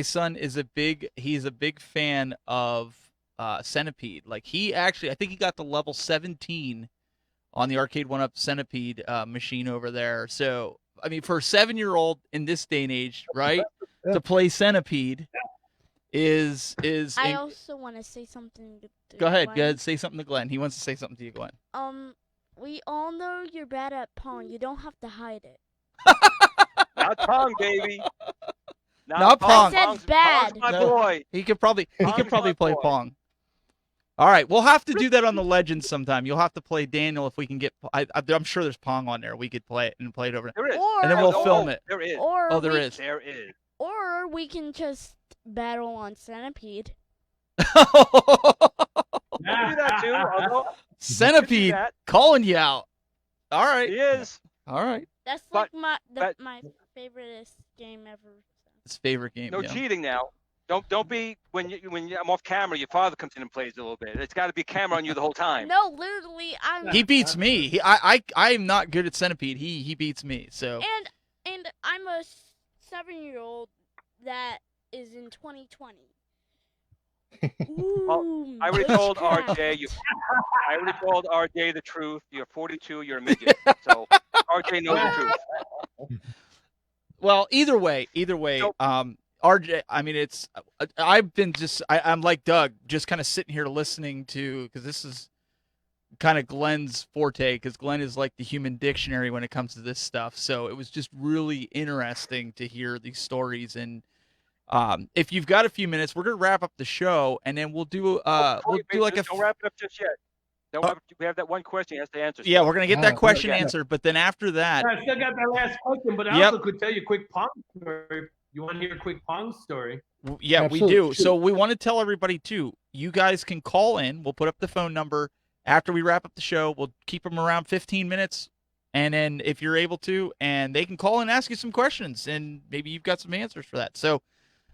son is a big fan of Centipede. Like, I think he got to level 17 on the Arcade 1-Up Centipede machine over there. So, I mean, for a 7-year-old in this day and age, right, to play Centipede is. I also want to say something. Go ahead. Say something to Glenn. He wants to say something to you, Glenn. We all know you're bad at Pong. You don't have to hide it. Not Pong, baby. Not Pong. I said bad. Pong's my boy. He could probably play Pong. All right, we'll have to do that on the Legends sometime. You'll have to play Daniel if we can get. I'm sure there's Pong on there. We could play it and play it over. There is. And then we'll film it. There is. There is. There is. Or we can just battle on Centipede. Do that too. Centipede calling you out. All right. He is. All right. That's But- like my but- my favorite game ever. His favorite game. No yeah. cheating now. Don't be when I'm off camera. Your father comes in and plays a little bit. It's got to be camera on you the whole time. No, literally, He beats me. I'm not good at Centipede. He beats me. So. And I'm a 7-year-old that is in 2020. Ooh, I would have told witchcraft. RJ. I would have told RJ the truth. You're 42. You're a midget. So RJ knows the truth. Well, either way, Nope. RJ. I mean, I'm like Doug, just kind of sitting here listening to, because this is kind of Glen's forte, because Glen is like the human dictionary when it comes to this stuff. So it was just really interesting to hear these stories. And if you've got a few minutes, we're gonna wrap up the show, and then we'll do like a. Don't wrap it up just yet. We have that one question he has to answer. Yeah, we're gonna get that question Yeah. answered, but then after that, I still got that last question, but I also could tell you a quick Pong story. You want to hear a quick Pong story? yeah, Absolutely. we do. So we want to tell everybody too. You guys can call in. We'll put up the phone number after we wrap up the show. We'll keep them around 15 minutes, and then if you're able to, and they can call and ask you some questions, and maybe you've got some answers for that. So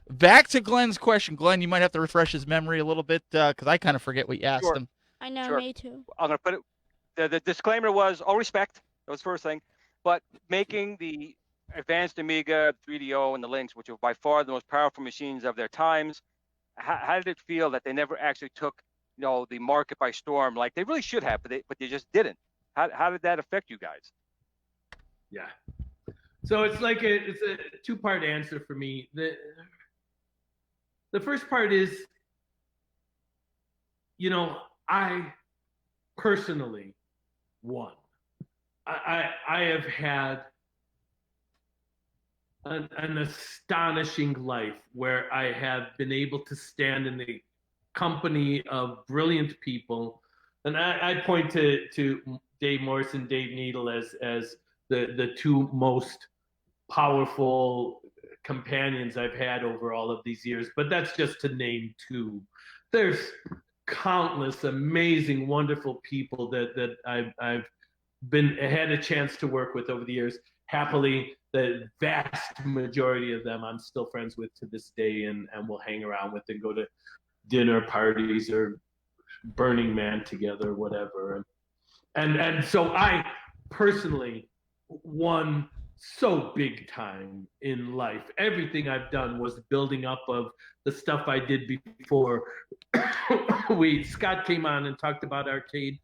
back to Glen's question. Glen, you might have to refresh his memory a little bit because I kind of forget what you asked him. I know, Sure. me too. I'm gonna put it. The disclaimer was all respect. That was the first thing, but making the advanced Amiga 3DO and the Lynx, which were by far the most powerful machines of their times, how did it feel that they never actually took the market by storm like they really should have, but they just didn't? How did that affect you guys? Yeah. So it's a two-part answer for me. The first part is, I personally won. I have had an astonishing life where I have been able to stand in the company of brilliant people, and I point to Dave Morris and Dave Needle as the two most powerful companions I've had over all of these years. But that's just to name two. There's countless amazing, wonderful people that I've had a chance to work with over the years. Happily, the vast majority of them I'm still friends with to this day, and we'll hang around with and go to dinner parties or Burning Man together, whatever. And so I personally won so big time in life. Everything I've done was building up of the stuff I did before Scott came on and talked about arcade.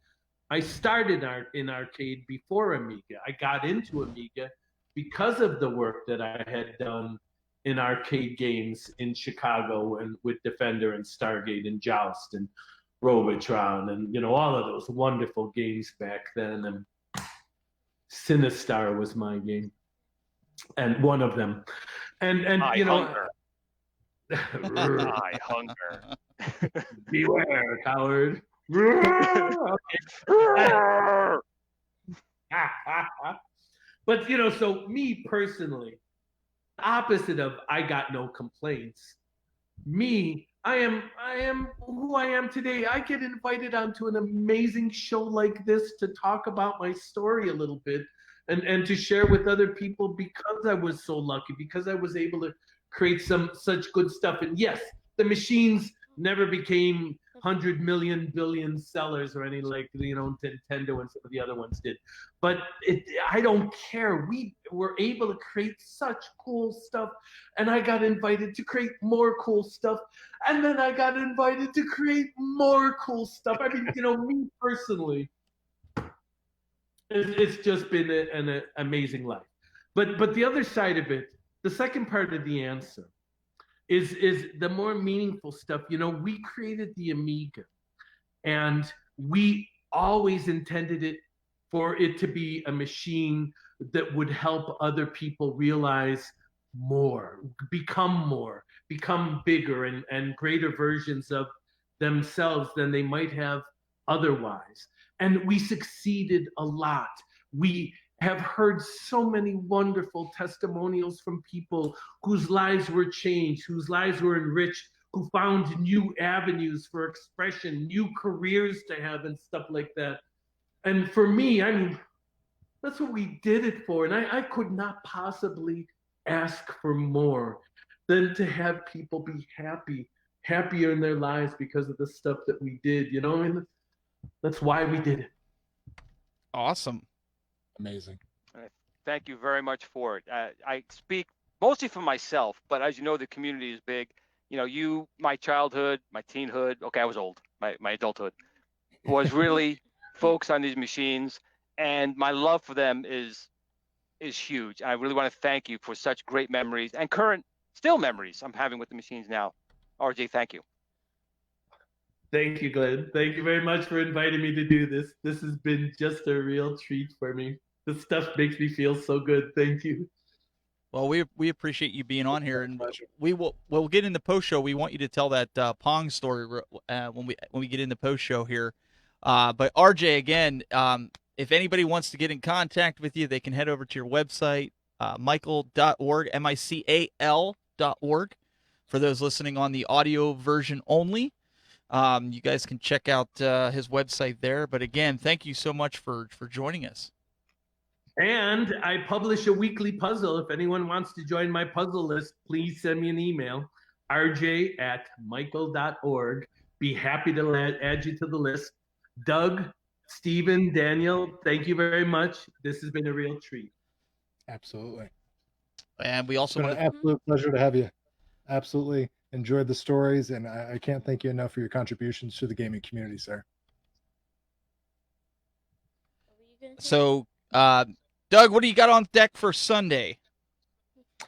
I started in arcade before Amiga. I got into Amiga because of the work that I had done in arcade games in Chicago and with Defender and Stargate and Joust and Robotron and all of those wonderful games back then. And Sinistar was my game, and one of them. And Hunger. I hunger. Beware, coward. But so me personally, opposite of I got no complaints. Me, I am who I am today. I get invited onto an amazing show like this to talk about my story a little bit and to share with other people because I was so lucky, because I was able to create such good stuff. And yes, the machines never became 100 million billion sellers or any like Nintendo and some of the other ones did, but I don't care. We were able to create such cool stuff, and I got invited to create more cool stuff, and then I got invited to create more cool stuff. I mean, me personally, it's just been an amazing life. But the other side of it, the second part of the answer, is the more meaningful stuff. We created the Amiga, and we always intended it for it to be a machine that would help other people realize more, become bigger and greater versions of themselves than they might have otherwise. And we succeeded a lot. We have heard so many wonderful testimonials from people whose lives were changed, whose lives were enriched, who found new avenues for expression, new careers to have and stuff like that. And for me, I mean, that's what we did it for. And I could not possibly ask for more. than to have people be happier in their lives because of the stuff that we did. You know, I mean, that's why we did it. Awesome. Amazing. Thank you very much for it. I speak mostly for myself, but as you know, the community is big. You know, my childhood, my teenhood, okay, I was old, my adulthood was really focused on these machines, and my love for them is huge. I really want to thank you for such great memories and current still memories I'm having with the machines now. RJ, thank you. Thank you, Glenn. Thank you very much for inviting me to do this. This has been just a real treat for me. This stuff makes me feel so good. Thank you. Well, we appreciate you being on here, and we'll get in the post show. We want you to tell that Pong story when we get in the post show here. But RJ, again, if anybody wants to get in contact with you, they can head over to your website, mical.org, mical.org. For those listening on the audio version only, you guys can check out his website there. But again, thank you so much for joining us. And I publish a weekly puzzle. If anyone wants to join my puzzle list, please send me an email, rj@mical.org. Be happy to add you to the list. Doug, Stephen, Daniel, thank you very much. This has been a real treat. Absolutely. And we also It's been want an absolute pleasure to have you. Absolutely enjoyed the stories, and I can't thank you enough for your contributions to the gaming community, sir. So, Doug, what do you got on deck for Sunday?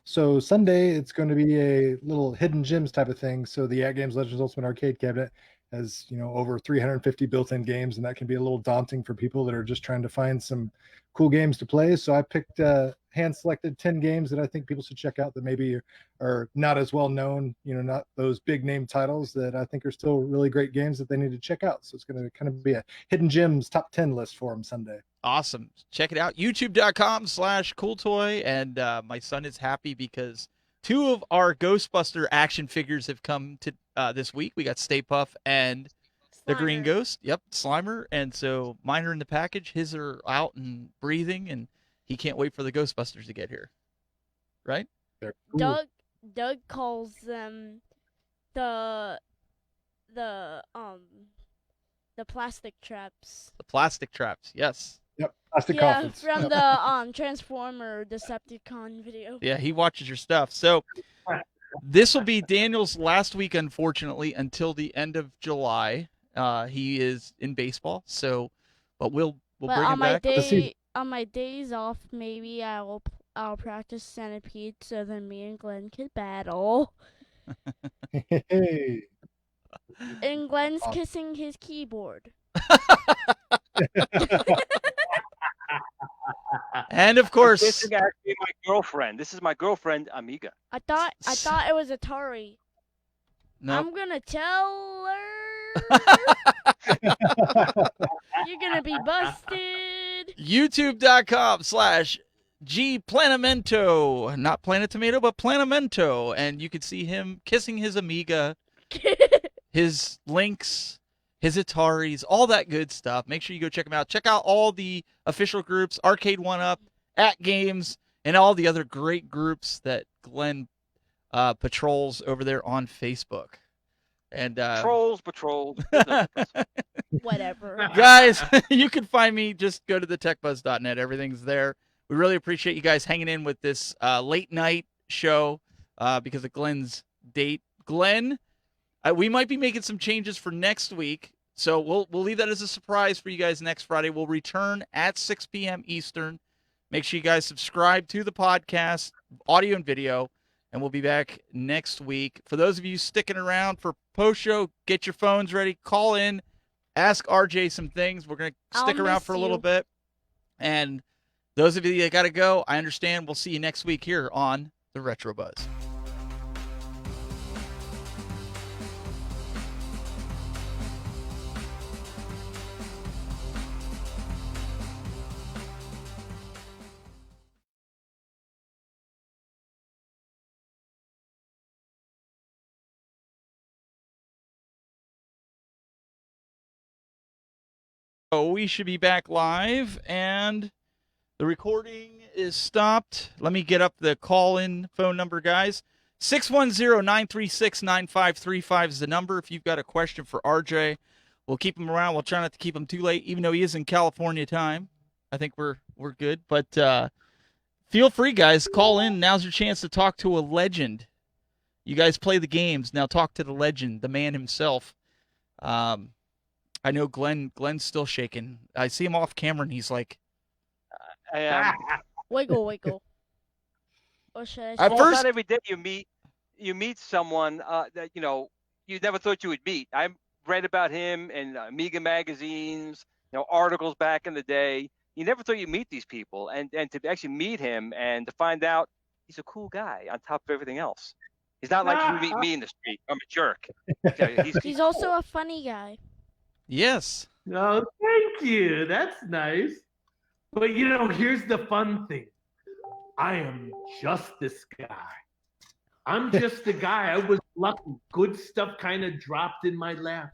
So Sunday, it's going to be a little hidden gems type of thing. So the At Games Legends Ultimate Arcade Cabinet has, over 350 built-in games, and that can be a little daunting for people that are just trying to find some cool games to play. So I picked hand-selected 10 games that I think people should check out that maybe are not as well known, not those big name titles that I think are still really great games that they need to check out. So it's going to kind of be a hidden gems top 10 list for them Sunday. Awesome. Check it out. YouTube.com/CoolToy. And my son is happy because 2 of our Ghostbuster action figures have come to this week. We got Stay Puff and the Green Ghost. Yep, Slimer. And so mine are in the package. His are out and breathing, and he can't wait for the Ghostbusters to get here. Right? They're cool. Doug calls them the plastic traps. The plastic traps. Yes. Yep, plastic Yeah, coffins. from the Transformer Decepticon video. Yeah, he watches your stuff. So this will be Daniel's last week, unfortunately, until the end of July. He is in baseball, but we'll bring him back. On my days off, maybe I'll practice Centipede so then me and Glenn can battle. Hey. And Glenn's kissing his keyboard. And of course, This is actually my girlfriend. This is my girlfriend, Amiga. I thought it was Atari. no. I'm gonna tell her. You're gonna be busted. YouTube.com/GPlanamento. Not Planet Tomato, but Planamento. And you can see him kissing his Amiga, his Lynx, his Ataris, all that good stuff. Make sure you go check them out. Check out all the official groups, Arcade 1-Up, At Games, and all the other great groups that Glen patrols over there on Facebook. And Patrols. Whatever. guys, you can find me. Just go to thetechbuzz.net. Everything's there. We really appreciate you guys hanging in with this late night show because of Glen's date. Glen, we might be making some changes for next week, so we'll leave that as a surprise for you guys next Friday. We'll return at 6 p.m. Eastern. Make sure you guys subscribe to the podcast, audio and video, and we'll be back next week. For those of you sticking around for post-show, get your phones ready, call in, ask RJ some things. We're going to stick around for a little bit. And those of you that got to go, I understand. We'll see you next week here on the Retro Buzz. So we should be back live, and the recording is stopped. Let me get up the call-in phone number, guys. 610-936-9535 is the number if you've got a question for RJ. We'll keep him around. We'll try not to keep him too late, even though he is in California time. I think we're good. But feel free, guys. Call in. Now's your chance to talk to a legend. You guys play the games. Now talk to the legend, the man himself. I know Glen's still shaking. I see him off camera, and he's like... Wiggle. Or should I At say? Well, first- not every day you meet someone that you never thought you would meet. I read about him in Amiga magazines, articles back in the day. You never thought you'd meet these people, and to actually meet him and to find out he's a cool guy on top of everything else. He's not like you meet me in the street. I'm a jerk. He's also a funny guy. Yes. Oh, thank you. That's nice. But here's the fun thing. I am just this guy. I'm just a guy. I was lucky. Good stuff kind of dropped in my lap.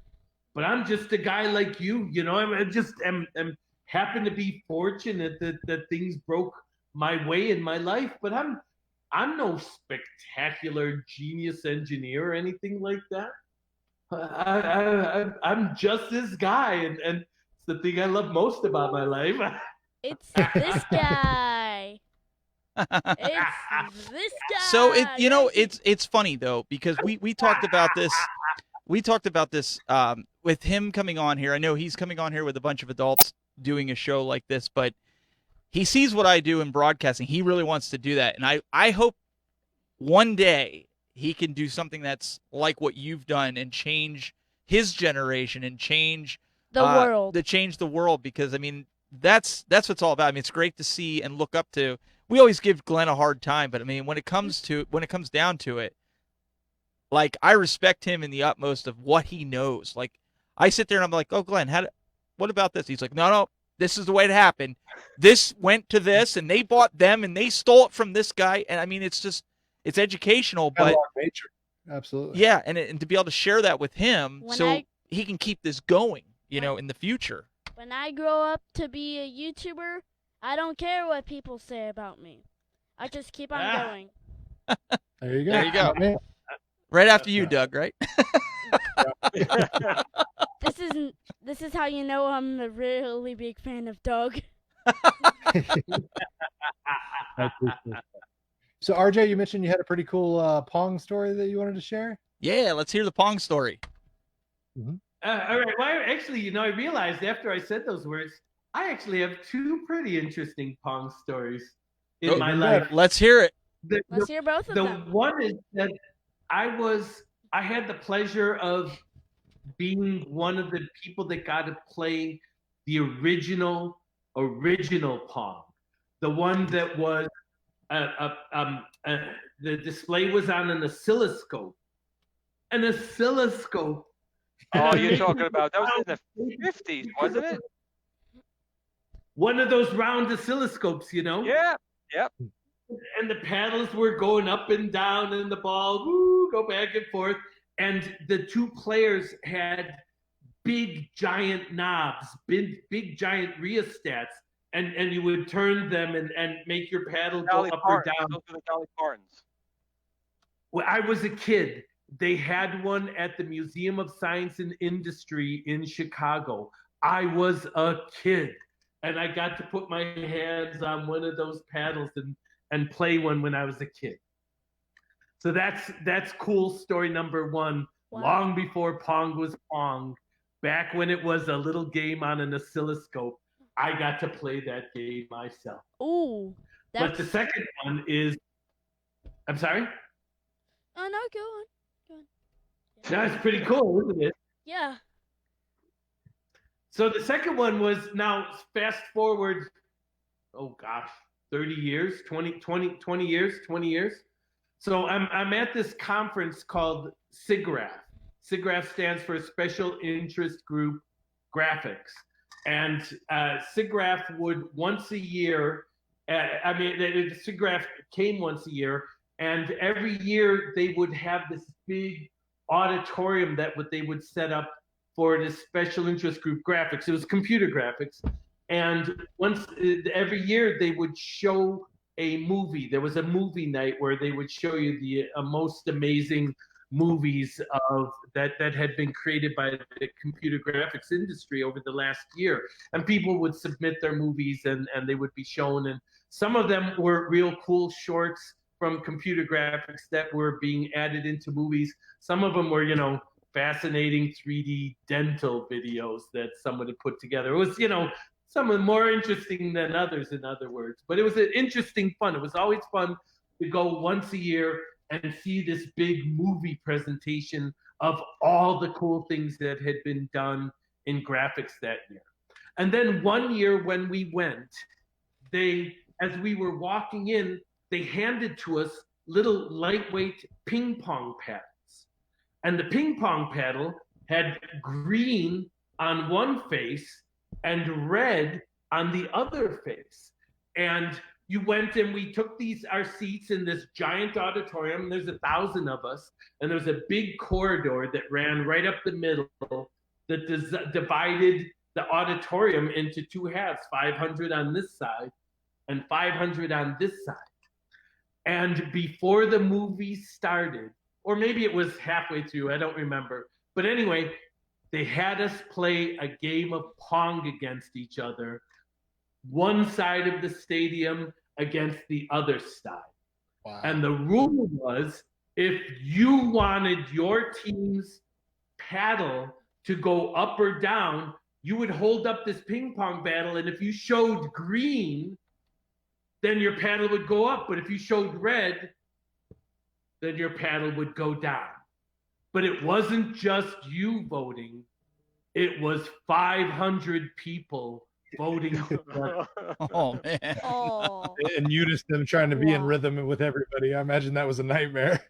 But I'm just a guy like you. I'm happen to be fortunate that things broke my way in my life. But I'm no spectacular genius engineer or anything like that. I'm just this guy, and it's the thing I love most about my life. It's this guy. It's this guy. So it's funny though, because we talked about this. We talked about this with him coming on here. I know he's coming on here with a bunch of adults doing a show like this, but he sees what I do in broadcasting. He really wants to do that, and I hope one day he can do something that's like what you've done and change his generation and change the world. To change the world, because I mean that's what it's all about. I mean, it's great to see and look up to. We always give Glen a hard time, but I mean when it comes down to it, like I respect him in the utmost of what he knows. Like I sit there and I'm like, oh Glen, what about this? He's like, no, this is the way it happened. This went to this, and they bought them, and they stole it from this guy. And I mean, it's educational, but nature. Absolutely. Yeah, and to be able to share that with him, he can keep this going, in the future. When I grow up to be a YouTuber, I don't care what people say about me. I just keep on going. There you go. There you go. Right after you, Doug, right? This is how you know I'm a really big fan of Doug. So RJ, you mentioned you had a pretty cool Pong story that you wanted to share. Yeah, let's hear the Pong story. Mm-hmm. All right. Well, actually, I realized after I said those words, I actually have two pretty interesting Pong stories in my life. Let's hear it. Let's hear both of them. The one is that I had the pleasure of being one of the people that got to play the original Pong, the one that was the display was on an oscilloscope. An oscilloscope. Oh, you're talking about that was in the 50s, wasn't it? One of those round oscilloscopes, Yeah. Yep. And the paddles were going up and down, and the ball go back and forth. And the two players had big giant knobs, big giant rheostats, and you would turn them and make your paddle go up or down. Those were the Dolly Partons. When I was a kid, they had one at the Museum of Science and Industry in Chicago. I was a kid, and I got to put my hands on one of those paddles and play one when I was a kid. So that's cool story number one. Wow. Long before Pong was Pong, back when it was a little game on an oscilloscope, I got to play that game myself. Ooh. But the second one is, I'm sorry? Oh, no, go on. That's pretty cool, isn't it? Yeah. So the second one was, now fast forward, 30 years, 20 years. So I'm at this conference called SIGGRAPH. SIGGRAPH stands for Special Interest Group Graphics. And SIGGRAPH would once a year, SIGGRAPH came once a year, and every year they would have this big auditorium that they would set up for this special interest group graphics. It was computer graphics. And every year they would show a movie. There was a movie night where they would show you the most amazing movies that had been created by the computer graphics industry over the last year. And people would submit their movies and they would be shown. And some of them were real cool shorts from computer graphics that were being added into movies. Some of them were, fascinating 3D dental videos that someone had put together. It was, some of them more interesting than others, in other words. But it was an interesting fun. It was always fun to go once a year and see this big movie presentation of all the cool things that had been done in graphics that year. And then one year when we went, as we were walking in, they handed to us little lightweight ping pong paddles. And the ping pong paddle had green on one face and red on the other face. And you went and we took our seats in this giant auditorium. There's 1,000 of us. And there's a big corridor that ran right up the middle that divided the auditorium into two halves, 500 on this side and 500 on this side. And before the movie started, or maybe it was halfway through, I don't remember. But anyway, they had us play a game of Pong against each other, one side of the stadium against the other side. Wow. And the rule was, if you wanted your team's paddle to go up or down, you would hold up this ping pong paddle, and if you showed green, then your paddle would go up. But if you showed red, then your paddle would go down. But it wasn't just you voting. It was 500 people voting. Oh, man. Oh. In unison, trying to be in rhythm with everybody. I imagine that was a nightmare.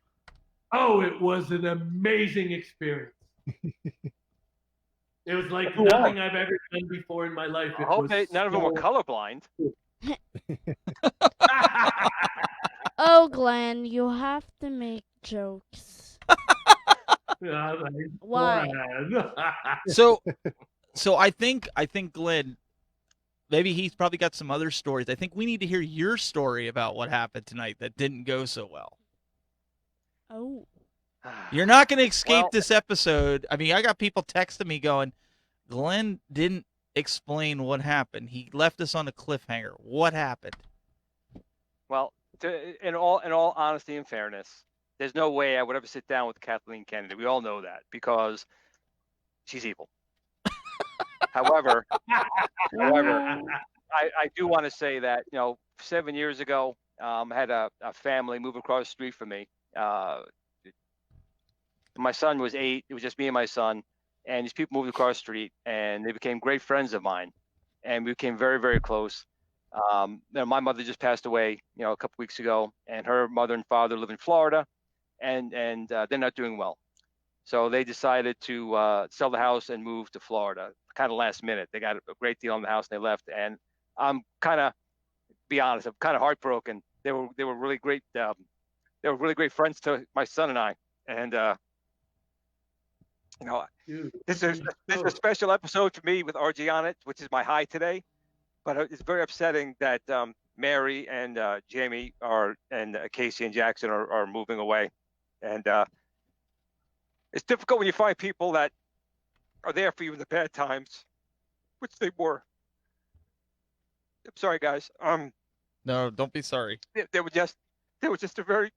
Oh, it was an amazing experience. It was like nothing I've ever done before in my life. I hope none of them were colorblind. Oh, Glenn, you have to make jokes. Why? So I think Glenn, maybe he's probably got some other stories. I think we need to hear your story about what happened tonight that didn't go so well. Oh. You're not going to escape this episode. I mean, I got people texting me going, Glenn didn't explain what happened. He left us on a cliffhanger. What happened? Well, in all honesty and fairness, there's no way I would ever sit down with Kathleen Kennedy. We all know that because she's evil. However, I do want to say that 7 years ago, I had a family move across the street from me. My son was 8. It was just me and my son, and these people moved across the street, and they became great friends of mine, and we became very, very close. My mother just passed away, a couple weeks ago, and her mother and father live in Florida, and they're not doing well. So they decided to sell the house and move to Florida, kind of last minute. They got a great deal on the house, and they left. And I'm be honest, I'm kind of heartbroken. They were really great. They were really great friends to my son and I. And this is a special episode for me with RJ on it, which is my high today. But it's very upsetting that Mary and Jamie and Casey and Jackson are moving away. And it's difficult when you find people that are there for you in the bad times, which they were. I'm sorry, guys. No, don't be sorry. They were just a very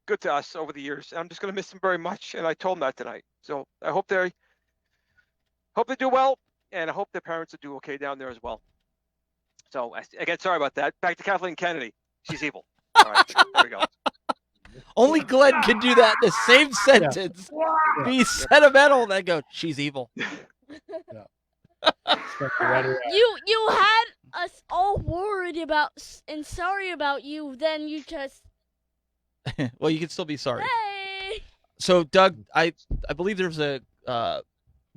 good to us over the years. I'm just going to miss them very much, and I told them that tonight. So I hope they do well, and I hope their parents will do okay down there as well. So again, sorry about that. Back to Kathleen Kennedy. She's evil. All right, there we go. Only Glenn can do that in the same sentence. Yeah. Be sentimental and then go, she's evil. You had us all worried about and sorry about you. Then you just. Well, you can still be sorry. Hey. So, Doug, I believe there's a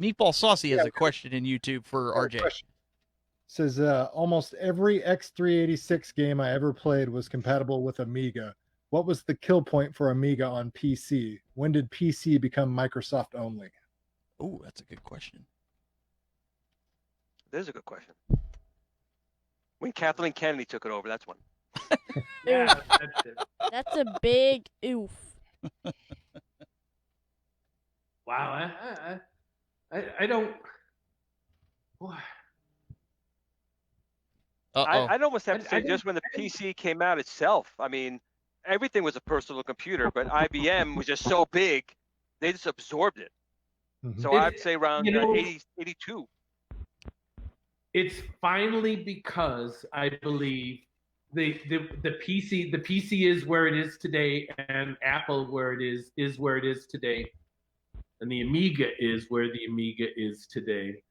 Meatball Saucy has a question in YouTube for RJ. Says almost every X386 game I ever played was compatible with Amiga. What was the kill point for Amiga on PC? When did PC become Microsoft only? Oh, that's a good question. There's a good question. When Kathleen Kennedy took it over, that's when. Yeah, that's it. That's a big oof. Wow, I don't. Uh-oh. I'd almost have to I say don't- just when the PC came out itself, I mean, everything was a personal computer, but IBM was just so big, they just absorbed it. Mhm. So I'd say around You know- 80, 82. It's finally because I believe the PC is where it is today, and Apple where it is where it is today, and the Amiga is where the Amiga is today,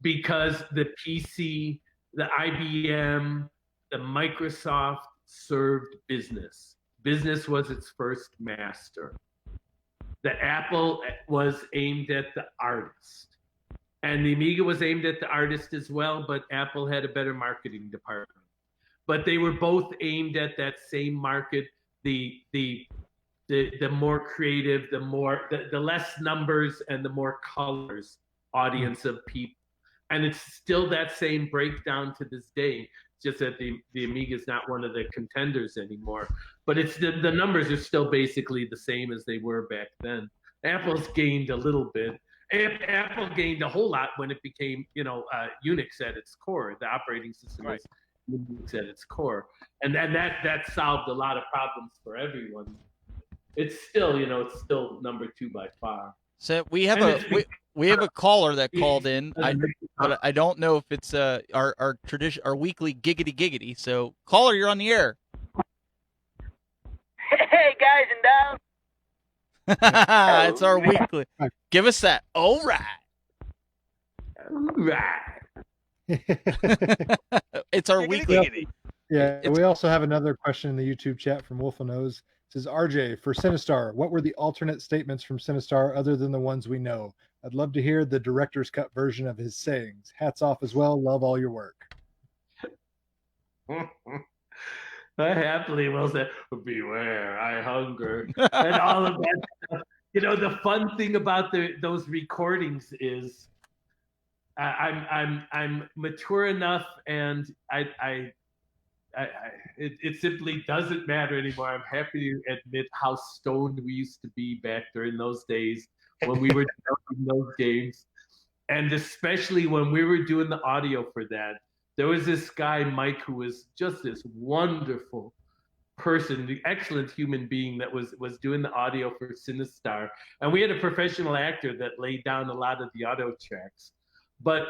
because the PC, the IBM, the Microsoft served business. Business was its first master. The Apple was aimed at the artist. And the Amiga was aimed at the artist as well, but Apple had a better marketing department. But they were both aimed at that same market, the more creative, the less numbers and the more colors audience of people. And it's still that same breakdown to this day. Just that the Amiga is not one of the contenders anymore. But it's the numbers are still basically the same as they were back then. Apple's gained a little bit. Apple gained a whole lot when it became, Unix at its core. The operating system was Unix at its core, and that solved a lot of problems for everyone. It's still, it's still number 2 by far. So we have And we have a caller that called in. But I don't know if it's our tradition, our weekly giggity giggity. So caller, you're on the air. Hey guys and dolls. It's our weekly. Give us that. All right. Right. It's our Giggity, weekly. giggity. Yeah, It's- we also have another question in the YouTube chat from Wolf Knows. It says, RJ, for Sinistar, what were the alternate statements from Sinistar other than the ones we know? I'd love to hear the director's cut version of his sayings. Hats off as well. Love all your work. I happily will say, beware, I hunger, and all of that stuff. The fun thing about those recordings is I'm mature enough, and it simply doesn't matter anymore. I'm happy to admit how stoned we used to be back during those days when we were developing those games, and especially when we were doing the audio for that. There was this guy, Mike, who was just this wonderful person, the excellent human being that was doing the audio for Sinistar. And we had a professional actor that laid down a lot of the audio tracks. But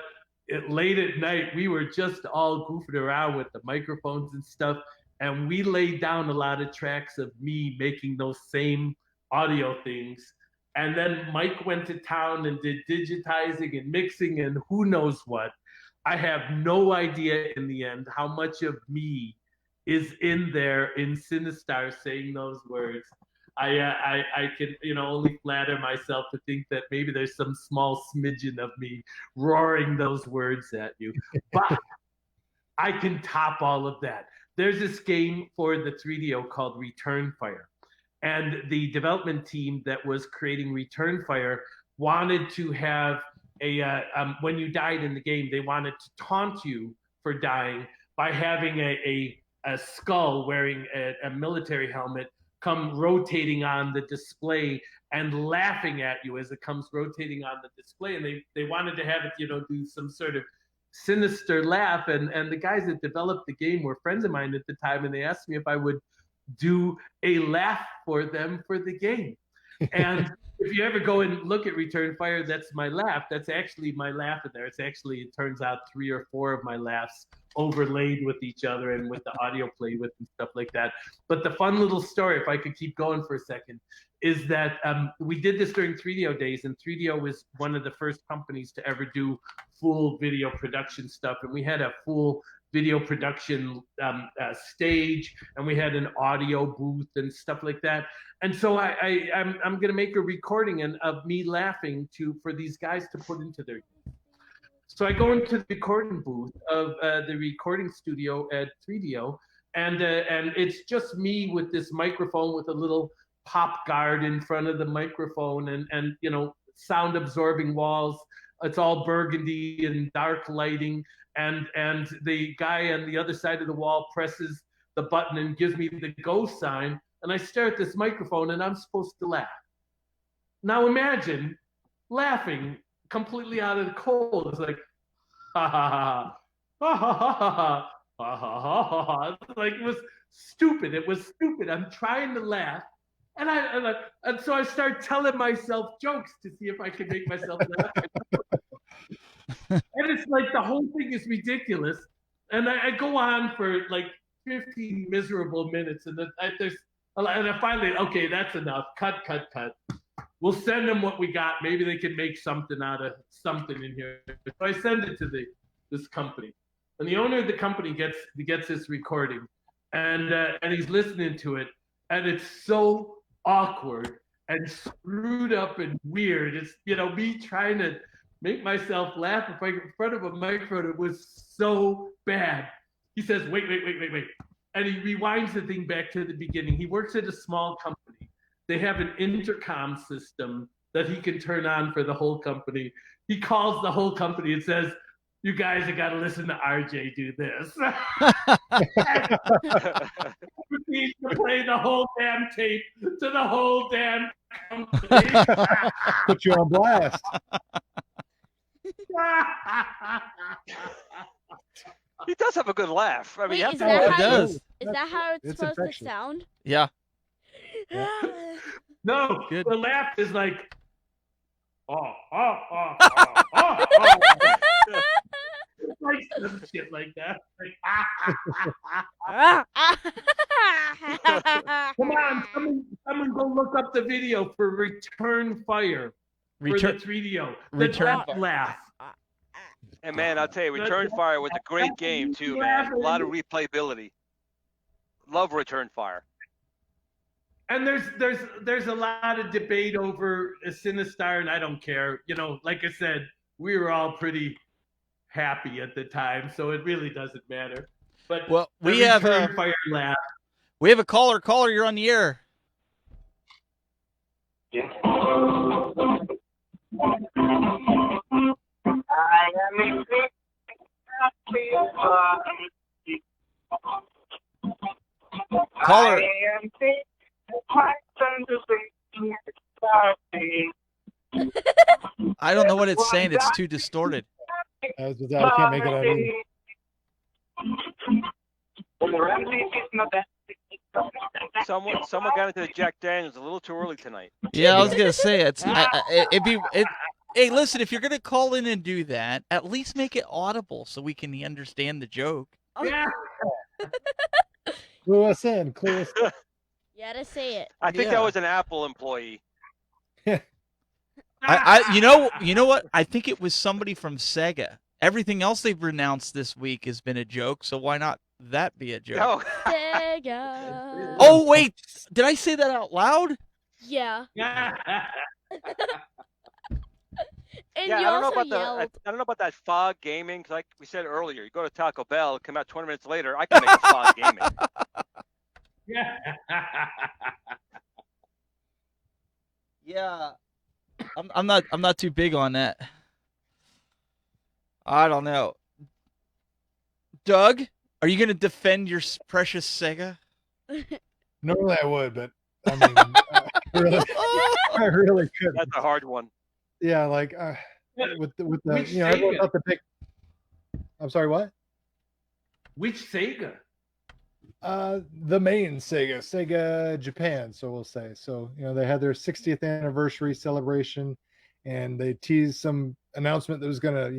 late at night, we were just all goofing around with the microphones and stuff. And we laid down a lot of tracks of me making those same audio things. And then Mike went to town and did digitizing and mixing and who knows what. I have no idea in the end how much of me is in there in Sinistar saying those words. I can only flatter myself to think that maybe there's some small smidgen of me roaring those words at you. But I can top all of that. There's this game for the 3DO called Return Fire. And the development team that was creating Return Fire wanted to have when you died in the game, they wanted to taunt you for dying by having a skull wearing a military helmet come rotating on the display and laughing at you as it comes rotating on the display. And they wanted to have it, do some sort of sinister laugh. And the guys that developed the game were friends of mine at the time, and they asked me if I would do a laugh for them for the game. And if you ever go and look at Return Fire, that's my laugh. That's actually my laugh in there. It's actually, it turns out, 3 or 4 of my laughs overlaid with each other and with the audio played with and stuff like that. But the fun little story, if I could keep going for a second, is that we did this during 3DO days, and 3DO was one of the first companies to ever do full video production stuff. And we had a full video production stage, and we had an audio booth and stuff like that. And so I'm going to make a recording of me laughing for these guys to put into their. So I go into the recording booth of the recording studio at 3DO, and it's just me with this microphone with a little pop guard in front of the microphone, and sound absorbing walls. It's all burgundy and dark lighting, and the guy on the other side of the wall presses the button and gives me the go sign, and I stare at this microphone and I'm supposed to laugh. Now imagine laughing completely out of the cold. It's like, ha ha ha ha ha ha ha ha ha ha ha. Like it was stupid. It was stupid. I'm trying to laugh. And so I start telling myself jokes to see if I can make myself laugh. And it's like the whole thing is ridiculous. And I go on for like 15 miserable minutes. And I finally, okay, that's enough. Cut. We'll send them what we got. Maybe they can make something out of something in here. So I send it to this company. And the owner of the company gets this recording. And he's listening to it. And it's so awkward and screwed up and weird. It's, me trying to make myself laugh in front of a microphone. It was so bad. He says, wait. And he rewinds the thing back to the beginning. He works at a small company. They have an intercom system that he can turn on for the whole company. He calls the whole company and says, you guys have got to listen to RJ do this. He needs to play the whole damn tape to the whole damn company. Put you on blast. He does have a good laugh. I mean, Wait, is that how it's supposed infectious. to sound? Yeah. No, Good. the laugh is like, like some shit like that. Like, come on, someone go look up the video for Return Fire for the 3DO. Return Fire. Laugh. And man, I'll tell you, Return Fire was a great game too, man. A lot of replayability. Love Return Fire. And there's a lot of debate over Sinistar, and I don't care. Like I said, we were all pretty happy at the time, so it really doesn't matter. But we have Return Fire laugh. We have a caller. Caller, you're on the air. Caller. I don't know what it's saying. It's too distorted. I can't make it out either. Someone got into the Jack Daniels a little too early tonight. Yeah, I was gonna say Hey, listen, if you're gonna call in and do that, at least make it audible so we can understand the joke. Yeah. Clue us in. You gotta say it. I think that was an Apple employee. You know what? I think it was somebody from Sega. Everything else they've renounced this week has been a joke, so why not that be a joke? No. Sega. Oh wait, did I say that out loud? Yeah. And Yeah, you I don't know also about yelled. I don't know about that fog gaming, because like we said earlier, you go to Taco Bell, come out 20 minutes later, I can make a fog gaming. Yeah. Yeah. I'm not too big on that. I don't know. Doug, are you gonna defend your precious Sega? Normally I would, but I mean, I really couldn't. That's a hard one. Yeah, like with the Which everyone Sega? thought the pick. I'm sorry, what? Which Sega? The main Sega Japan, so we'll say. So, they had their 60th anniversary celebration, and they teased some announcement that was gonna,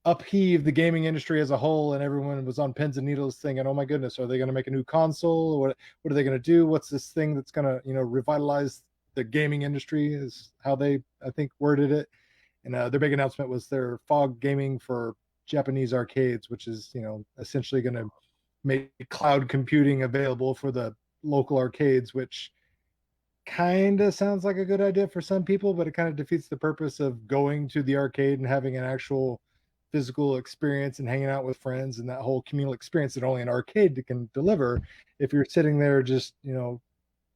upheave the gaming industry as a whole, and everyone was on pins and needles thinking, oh my goodness, are they gonna make a new console? What are they gonna do? What's this thing that's gonna, revitalize the gaming industry, is how they, I think, worded it. And their big announcement was their fog gaming for Japanese arcades, which is, essentially going to make cloud computing available for the local arcades, which kind of sounds like a good idea for some people, but it kind of defeats the purpose of going to the arcade and having an actual physical experience and hanging out with friends and that whole communal experience that only an arcade can deliver. If you're sitting there just,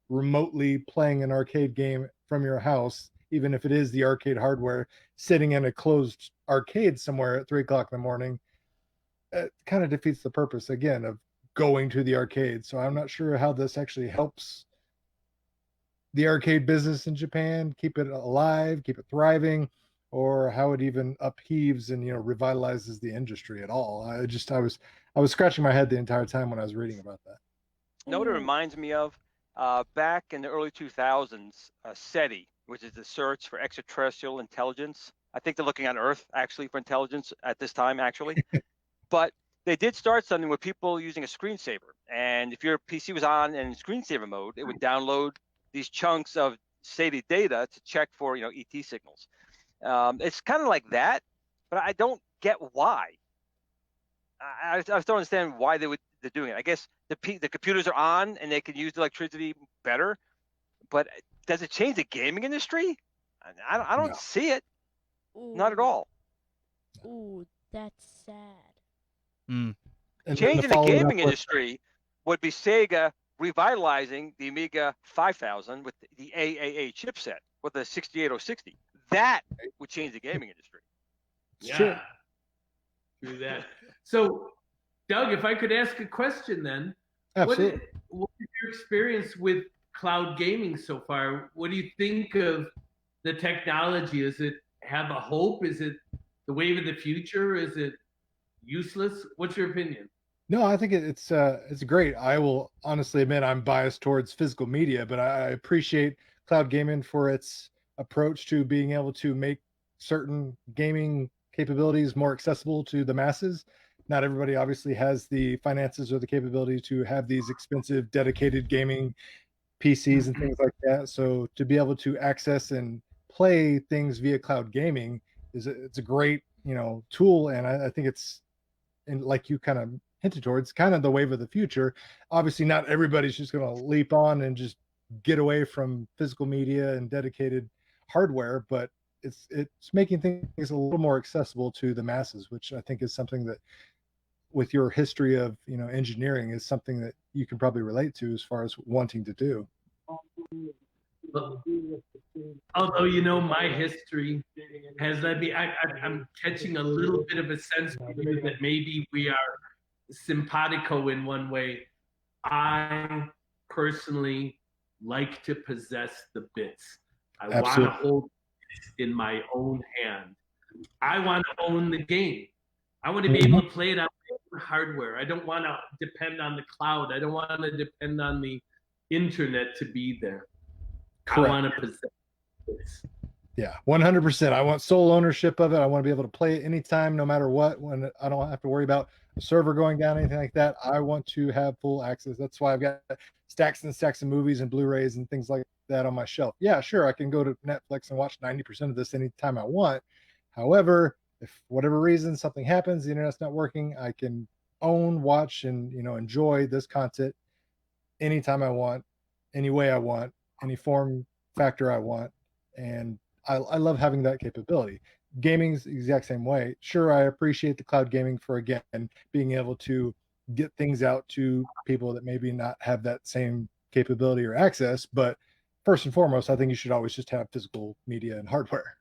remotely playing an arcade game from your house, even if it is the arcade hardware, sitting in a closed arcade somewhere at 3:00 in the morning, it kind of defeats the purpose again of going to the arcade. So I'm not sure how this actually helps the arcade business in Japan, keep it alive, keep it thriving, or how it even upheaves and revitalizes the industry at all. I was scratching my head the entire time when I was reading about that. You know what it reminds me of? Back in the early 2000s, SETI, which is the search for extraterrestrial intelligence. I think they're looking on Earth actually for intelligence at this time, actually. But they did start something with people using a screensaver. And if your PC was on in screensaver mode, it would download these chunks of SETI data to check for, ET signals. It's kind of like that, but I don't get why. I don't understand why they're doing it. I guess the computers are on and they can use the electricity better, but does it change the gaming industry? I don't see it. Ooh. Not at all. Ooh, that's sad. And changing the gaming industry would be Sega revitalizing the Amiga 5000 with the AAA chipset with the 68060. That would change the gaming industry. Yeah. True that. So, Doug, if I could ask a question then. Absolutely. What is your experience with cloud gaming so far? What do you think of the technology? Is it have a hope? Is it the wave of the future? Is it useless? What's your opinion? No, I think it's great. I will honestly admit I'm biased towards physical media, but I appreciate cloud gaming for its approach to being able to make certain gaming capabilities more accessible to the masses. Not everybody obviously has the finances or the capability to have these expensive dedicated gaming PCs and things like that. So to be able to access and play things via cloud gaming it's a great tool, and I think it's, and like you kind of hinted towards, kind of the wave of the future. Obviously, not everybody's just going to leap on and just get away from physical media and dedicated hardware, but it's making things a little more accessible to the masses, which I think is something that, with your history of engineering, is something that you can probably relate to as far as wanting to do. Although my history has led me, I'm catching a little bit of a sense from you that maybe we are simpatico in one way. I personally like to possess the bits. I want to hold it in my own hand. I want to own the game. I want to be able to play it on my own hardware. I don't want to depend on the cloud. I don't want to depend on the internet to be there. Correct. I want to possess this. Yeah, 100%. I want sole ownership of it. I want to be able to play it anytime, no matter what, when I don't have to worry about a server going down, anything like that. I want to have full access. That's why I've got stacks and stacks of movies and Blu-rays and things like that on my shelf. Yeah, sure, I can go to Netflix and watch 90% of this anytime I want. However, if for whatever reason something happens, the internet's not working, I can own, watch, and enjoy this content anytime I want, any way I want, any form factor I want. And I love having that capability. Gaming's the exact same way. Sure, I appreciate the cloud gaming for, again, being able to get things out to people that maybe not have that same capability or access. But first and foremost, I think you should always just have physical media and hardware.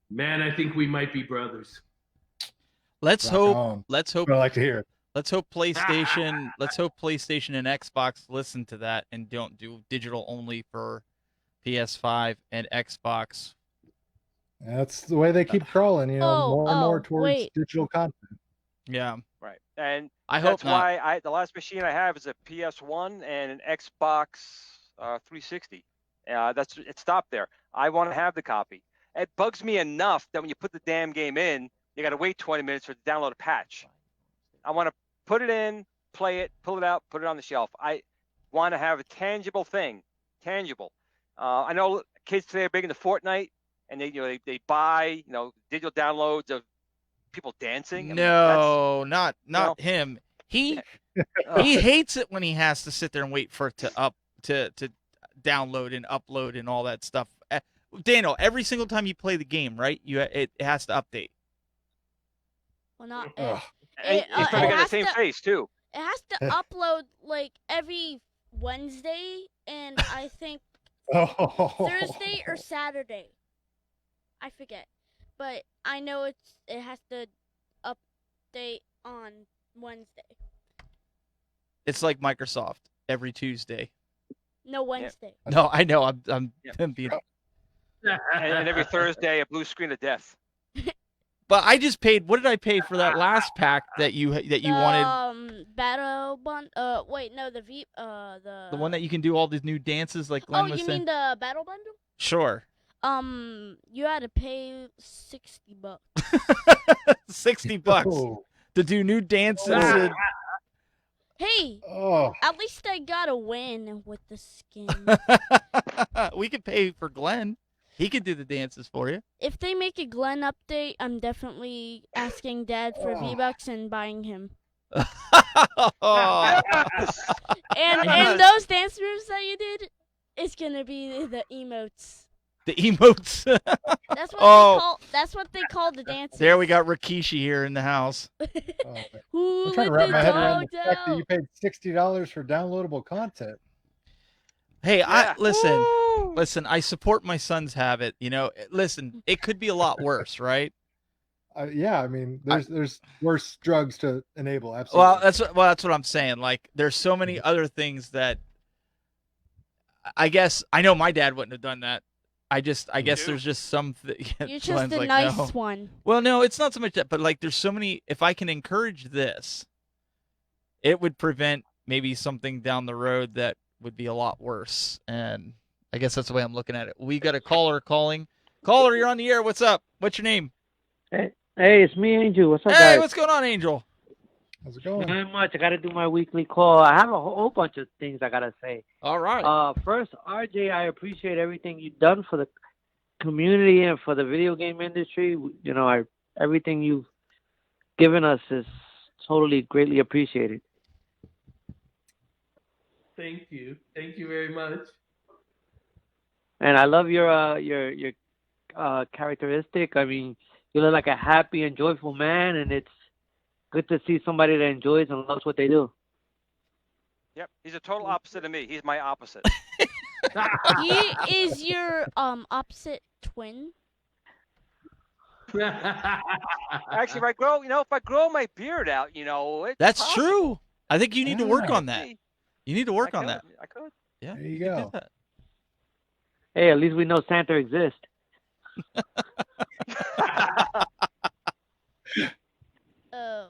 Man, I think we might be brothers. Let's hope. I like to hear it. Let's hope PlayStation. Let's hope PlayStation and Xbox listen to that and don't do digital only for PS5 and Xbox. That's the way they keep crawling, more and more towards digital content. Yeah, right. And I that's hope not. why the last machine I have is a PS1 and an Xbox 360. It stopped there. I want to have the copy. It bugs me enough that when you put the damn game in, you got to wait 20 minutes for it to download a patch. I want to put it in, play it, pull it out, put it on the shelf. I want to have a tangible thing, tangible. I know kids today are big into Fortnite, and they buy digital downloads of people dancing. No, not him. He hates it when he has to sit there and wait for it to download and upload and all that stuff. Daniel, every single time you play the game, right? It has to update. Well, not. It probably got the same face too. It has to upload like every Wednesday, and I think Thursday or Saturday. I forget, but I know it has to update on Wednesday. It's like Microsoft every Tuesday. No, Wednesday. No, I know. I'm Yeah. being. And every Thursday, a blue screen of death. But I just paid. What did I pay for that last pack that you wanted? Battle bundle. Wait, no, the one that you can do all these new dances like Glen was you saying. mean the battle bundle? Sure. You had to pay $60. $60 Oh. to do new dances. Oh. And... Hey, Oh. at least I got a win with the skin. We could pay for Glen. He could do the dances for you. If they make a Glen update, I'm definitely asking Dad for V-Bucks and buying him. Oh. And those dance moves that you did, it's gonna be the emotes. The emotes. That's what they call the dances. There we got Rikishi here in the house. Who I'm trying to let wrap the my head around dog the fact that out? you paid $60 for downloadable content. Hey, Yeah. listen. I support my son's habit. You know, listen. It could be a lot worse, right? Yeah, I mean, there's worse drugs to enable. Absolutely. Well, that's what I'm saying. Like, there's so many other things that I guess I know my dad wouldn't have done that. I guess there's just some. You're just a nice one. Well, no, it's not so much that, but like, there's so many. If I can encourage this, it would prevent maybe something down the road that would be a lot worse. And I guess that's the way I'm looking at it. We got a caller calling. Caller, you're on the air. What's up? What's your name? Hey, it's me, Angel. What's up, Hey, guys? what's going on, Angel? How's it going? Not much. I got to do my weekly call. I have a whole bunch of things I got to say. All right. First, RJ, I appreciate everything you've done for the community and for the video game industry. You know, everything you've given us is totally greatly appreciated. Thank you. Thank you very much. And I love your characteristic. I mean, you look like a happy and joyful man, and it's good to see somebody that enjoys and loves what they do. Yep, he's a total opposite of me. He's my opposite. He is your opposite twin. Actually, if I grow my beard out, it's That's possible. true. I think you need to work Yeah. on that. You need to work on that. I could. Yeah. There you can do go. that. Hey, at least we know Santa exists. Oh.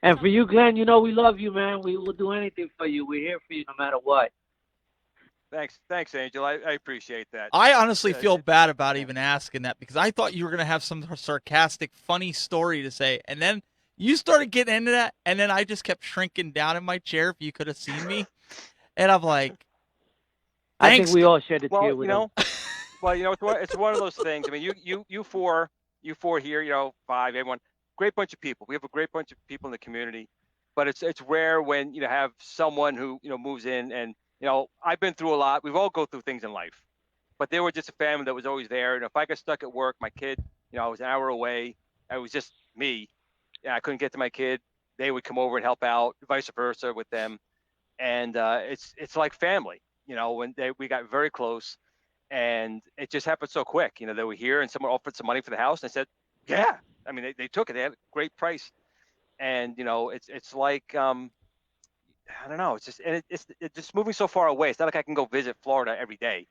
And for you, Glenn, we love you, man. We will do anything for you. We're here for you no matter what. Thanks, Angel. I appreciate that. I honestly feel bad about even asking that because I thought you were going to have some sarcastic, funny story to say. And then you started getting into that. And then I just kept shrinking down in my chair if you could have seen me. And I'm like, I thanks. think we all shed a tear Well, with him. it's one of those things. I mean, you four here, five, everyone, great bunch of people. We have a great bunch of people in the community, but it's rare when you have someone who moves in and I've been through a lot. We've all go through things in life, but they were just a family that was always there. And if I got stuck at work, my kid, I was an hour away. I was just me. And I couldn't get to my kid. They would come over and help out, vice versa with them. And it's like family, when we got very close. And it just happened so quick, they were here and someone offered some money for the house. And I said, yeah. I mean, they took it. They had a great price. And, it's like, I don't know. It's just moving so far away. It's not like I can go visit Florida every day,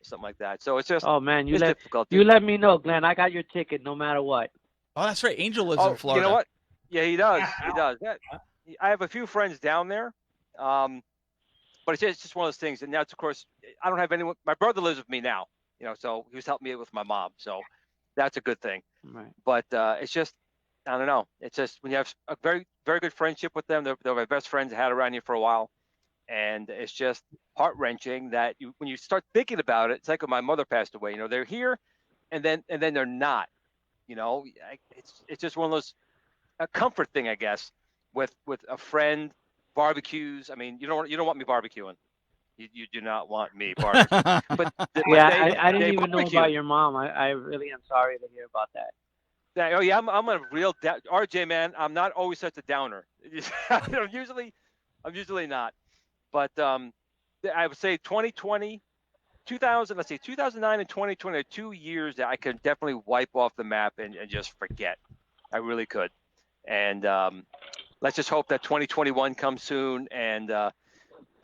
something like that. So it's just, Oh, man, you difficult. let me know, Glenn. I got your ticket no matter what. Oh, that's right. Angel lives in Florida. You know what? Yeah, he does. He does. I have a few friends down there. But it's just one of those things. And now, of course, I don't have anyone. My brother lives with me now, so he was helping me with my mom. So that's a good thing. Right. But it's just, I don't know. It's just when you have a very, very good friendship with them, they're my best friends I had around here for a while. And it's just heart-wrenching that when you start thinking about it, it's like when my mother passed away. They're here and then they're not. It's just one of those, a comfort thing, I guess, with a friend. Barbecues. I mean, you don't want me barbecuing. You do not want me barbecuing. But I didn't even know about your mom. I really am sorry to hear about that. Oh yeah, I'm a real RJ man. I'm not always such a downer. I'm usually not. But I would say 2009 and 2020 are 2 years that I could definitely wipe off the map and just forget. I really could. And let's just hope that 2021 comes soon and the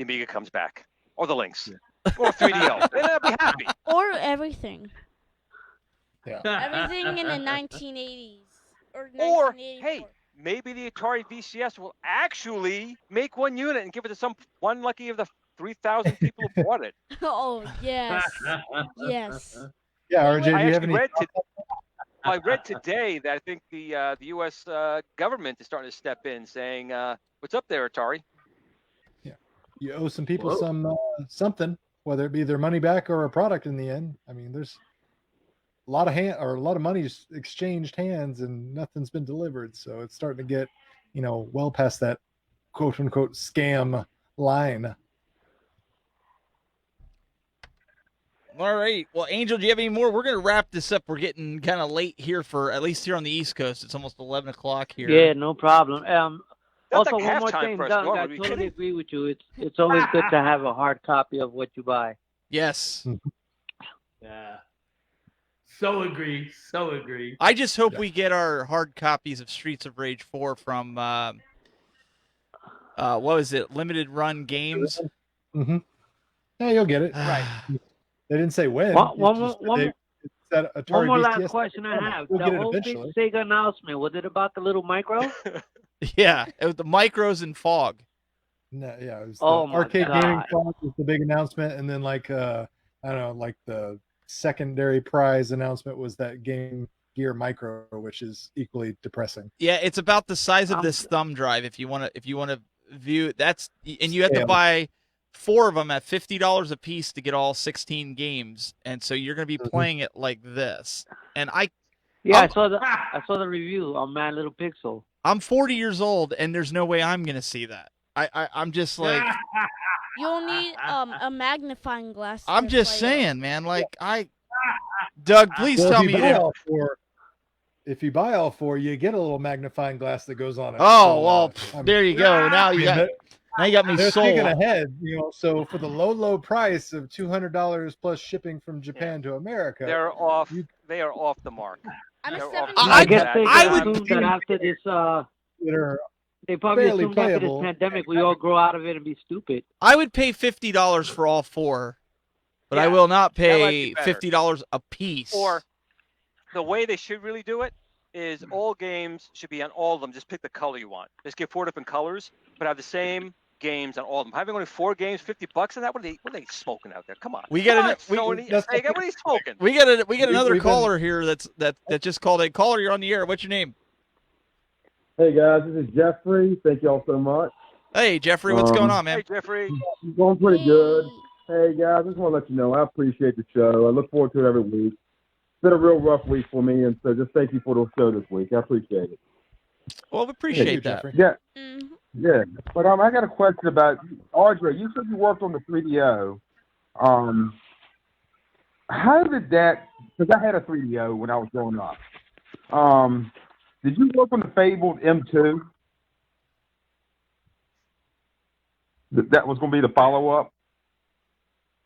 Amiga comes back, or the Lynx, or 3DO, and I'll be happy. Or everything. Yeah. Everything in the 1980s or Or 1984. hey, maybe the Atari VCS will actually make one unit and give it to some one lucky of the 3,000 people who bought it. Oh yes, yes. Yeah, RJ, do I you have actually any? I read today that I think the U.S. Government is starting to step in, saying, "What's up there, Atari?" You owe some people some something, whether it be their money back or a product in the end. I mean, there's a lot of money's exchanged hands and nothing's been delivered. So it's starting to get, well past that quote unquote scam line. All right. Well, Angel, do you have any more? We're going to wrap this up. We're getting kind of late here at least here on the East Coast. It's almost 11 o'clock here. Yeah, no problem. Also, like one more halftime thing, for us, Doug, Norman. I Are you totally kidding? agree with you. It's always good to have a hard copy of what you buy. Yes. Yeah. So agree. So agree. I just hope we get our hard copies of Streets of Rage 4 from, what was it, Limited Run Games? Mm-hmm. Yeah, you'll get it. Right. They didn't say when. One more last question I have. We'll The get it whole big eventually. Sega announcement, was it about the little micro? Yeah, it was the micros and fog. No, yeah, it was Oh the my arcade God. gaming club was the big announcement, and then I don't know, like the secondary prize announcement was that Game Gear Micro, which is equally depressing. Yeah, it's about the size of this thumb drive. If you want to view that's, and you have to buy 4 of them at $50 a piece to get all 16 games, and so you're going to be playing it like this. And I saw the review on Mad Little Pixel. I'm 40 years old, and there's no way I'm going to see that. I'm just like, You'll need a magnifying glass. I'm just saying, man. Like Doug, please tell me if you buy all 4, you get a little magnifying glass that goes on it. Oh, well, there you go. Now you got me they're sold. thinking ahead, so for the low price of $200 plus shipping from Japan to America, They're off. They are off the mark. I guess they assume that after this, they probably assumed after this pandemic we all grow out of it and be stupid. I would pay $50 for all 4, but I will not pay $50 a piece. Or the way they should really do it is all games should be on all of them. Just pick the color you want. Just get 4 different colors, but have the same games on all of them. Having only 4 games, $50 on that. What are they smoking out there? Come on. We got what are you smoking? We got another caller here that just called. A caller, you're on the air. What's your name? Hey guys, this is Jeffrey. Thank y'all so much. Hey Jeffrey, what's going on, man? Hey Jeffrey. Going pretty good. Hey guys, I just want to let you know I appreciate the show. I look forward to it every week. It's been a real rough week for me, and so just thank you for the show this week. I appreciate it. Well, we appreciate that. Yeah. Yeah. But I got a question about RJ. You said you worked on the 3DO. How did that? Because I had a 3DO when I was growing up. Did you work on the fabled M2? That was going to be the follow-up?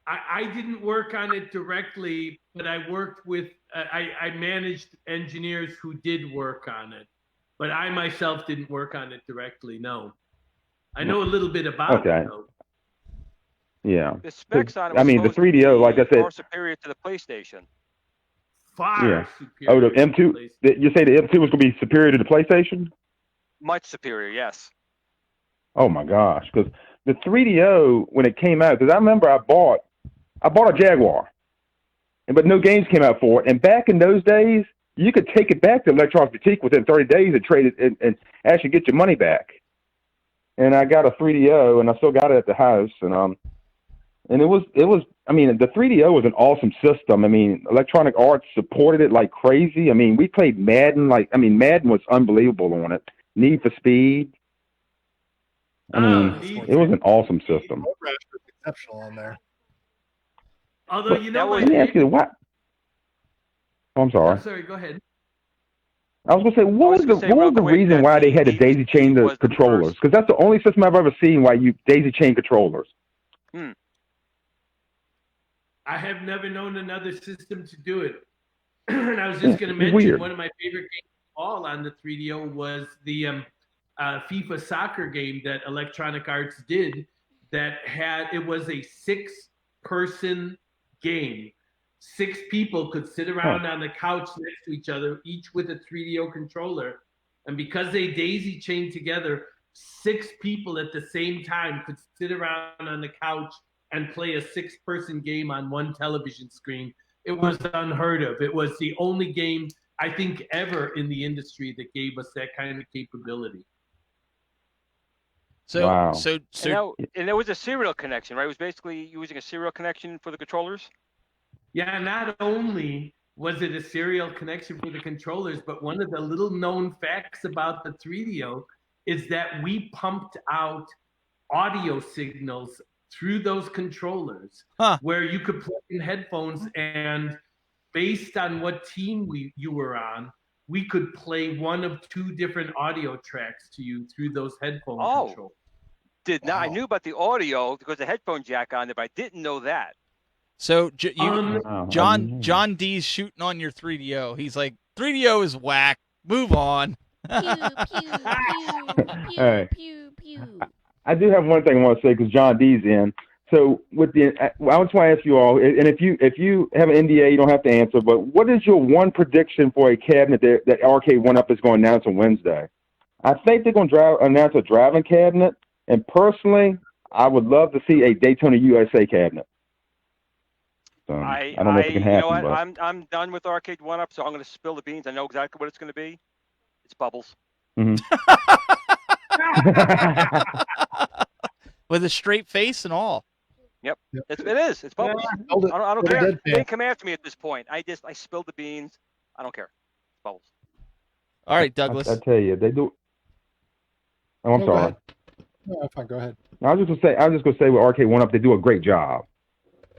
I didn't work on it directly, but I worked with, I managed engineers who did work on it. But I myself didn't work on it directly, no. I know a little bit about it, though. Yeah. The specs on it the 3DO, like I said, far superior to the PlayStation. Far superior. Oh, the M2. You say the M2 was going to be superior to the PlayStation? Much superior, yes. Oh my gosh! Because the 3DO when it came out, because I remember I bought a Jaguar, but no games came out for it. And back in those days, you could take it back to Electronics Boutique within 30 days and trade it and actually get your money back. And I got a 3DO, and I still got it at the house, and it was. I mean, the 3DO was an awesome system. I mean, Electronic Arts supported it like crazy. I mean, we played Madden. Madden was unbelievable on it. Need for Speed. I mean, it was an awesome system. Exceptional on there. Although, let me ask you what. Oh, I'm sorry. Oh, sorry, go ahead. I was going to say, what was the reason why they had to daisy chain the controllers? Because that's the only system I've ever seen why you daisy chain controllers. I have never known another system to do it. And I was just going to mention one of my favorite games of all on the 3DO was the FIFA soccer game that Electronic Arts did that it was a 6-person game. 6 people could sit around on the couch next to each other, each with a 3DO controller. And because they daisy chained together, 6 people at the same time could sit around on the couch and play a 6-person game on one television screen. It was unheard of. It was the only game, I think, ever in the industry that gave us that kind of capability. So, Wow. And there was a serial connection, right? It was basically using a serial connection for the controllers. Yeah, not only was it a serial connection for the controllers, but one of the little known facts about the 3DO is that we pumped out audio signals through those controllers where you could plug in headphones, and based on what team you were on, we could play one of 2 different audio tracks to you through those headphone controls. I knew about the audio because the headphone jack on there, but I didn't know that. So John D's shooting on your 3DO. He's like, 3DO is whack. Move on. Pew, pew, pew, Hey. pew, pew. I do have one thing I want to say because John D's in. So I just want to ask you all, and if you have an NDA, you don't have to answer. But what is your one prediction for a cabinet that Arcade 1UP is going to announce on Wednesday? I think they're going to announce a driving cabinet, and personally, I would love to see a Daytona USA cabinet. So, I don't know if it can happen. You know what? I'm done with Arcade 1UP, so I'm going to spill the beans. I know exactly what it's going to be. It's Bubbles. Mm-hmm. With a straight face and all. Yep. It is. It's Bubbles. I don't care. They didn't come after me at this point. I spilled the beans. I don't care. It's Bubbles. All right, Douglas. I tell you, they do. Oh, I'm sorry. No, fine. Go ahead. I was just gonna say with Arcade 1UP, they do a great job,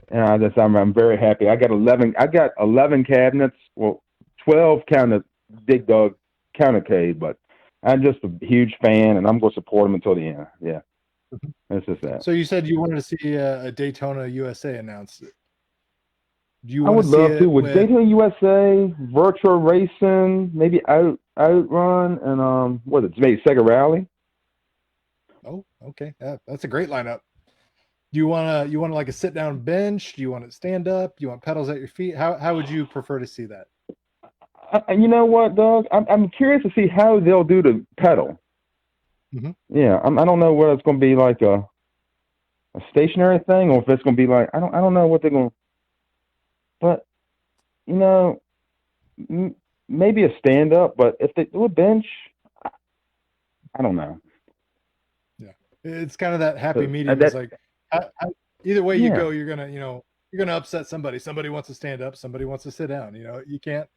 and I'm very happy. I got 11 cabinets. Well, 12 counted Big Dog Countercade, but I'm just a huge fan, and I'm going to support them until the end. Yeah, that's just that. So you said you wanted to see a Daytona USA announced. I would love to with Daytona USA, Virtual Racing, maybe Outrun, and maybe Sega Rally. Oh, okay. That's a great lineup. Do you want like a sit down bench? Do you want it stand up? Do you want pedals at your feet? How would you prefer to see that? You know what, Doug? I'm curious to see how they'll do the pedal. Mm-hmm. Yeah, I don't know whether it's going to be like a stationary thing or if it's going to be like I don't know what they're going. But maybe a stand up. But if they do a bench, I don't know. Yeah, it's kind of that happy medium. It's like either way you go, you're gonna upset somebody. Somebody wants to stand up, somebody wants to sit down. You can't.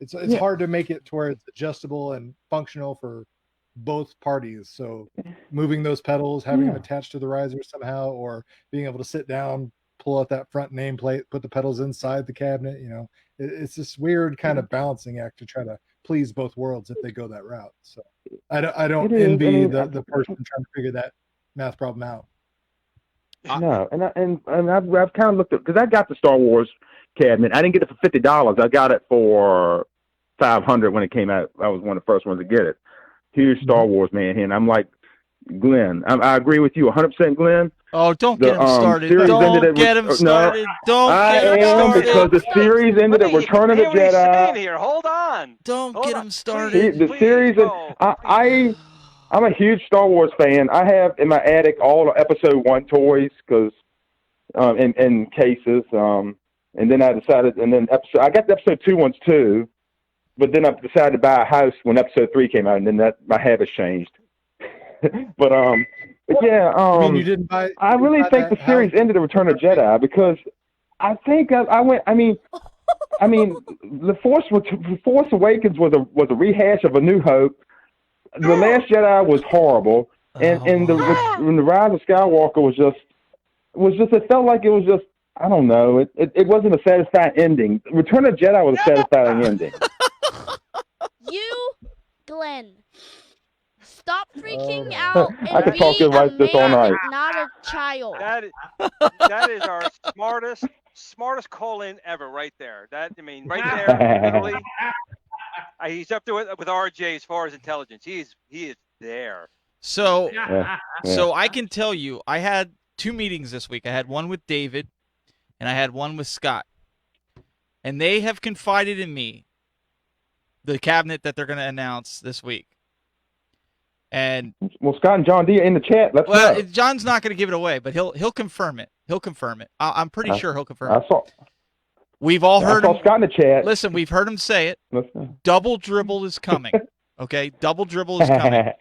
It's hard to make it to where it's adjustable and functional for both parties. So moving those pedals, having them attached to the riser somehow, or being able to sit down, pull out that front nameplate, put the pedals inside the cabinet. It's this weird kind of balancing act to try to please both worlds if they go that route. So I don't envy the person trying to figure that math problem out. No, and I've kind of looked at, because I got the Star Wars cabinet. I didn't get it for $50. I got it for $500 when it came out. I was one of the first ones to get it. Huge Star Wars man here, and I'm like, Glenn, I agree with you 100%, Glenn. Oh, don't get him started. Don't get him started. Don't get him started. Because the series ended at Return of the Jedi. Here. Hold on. Don't get him started. The series, I'm a huge Star Wars fan. I have in my attic all the Episode 1 toys because in cases. And then I decided, I got the Episode 2 ones too. But then I decided to buy a house when Episode 3 came out, and then my habits changed. But yeah, you didn't buy. I really think the series ended at Return of Jedi because I think I went. I mean, the Force Awakens was a rehash of A New Hope. The Last Jedi was horrible, and the Rise of Skywalker was just. It felt like it was just. I don't know. It wasn't a satisfying ending. Return of Jedi was a satisfying ending. You, Glenn. Stop freaking out and I could talk to you like this all night. Not a child. That is our smartest call-in ever, right there. Right there, literally. He's up there with RJ as far as intelligence. He is there. So, Yeah. so I can tell you, I had 2 meetings this week. I had one with David, and I had one with Scott, and they have confided in me the cabinet that they're going to announce this week. And Well, Scott and John D are in the chat. Let's know. John's not going to give it away, but he'll confirm it. He'll confirm it. I'm pretty sure he'll confirm it. We've all heard him. Scott in the chat. Listen, we've heard him say it. Double dribble is coming. Okay, double dribble is coming.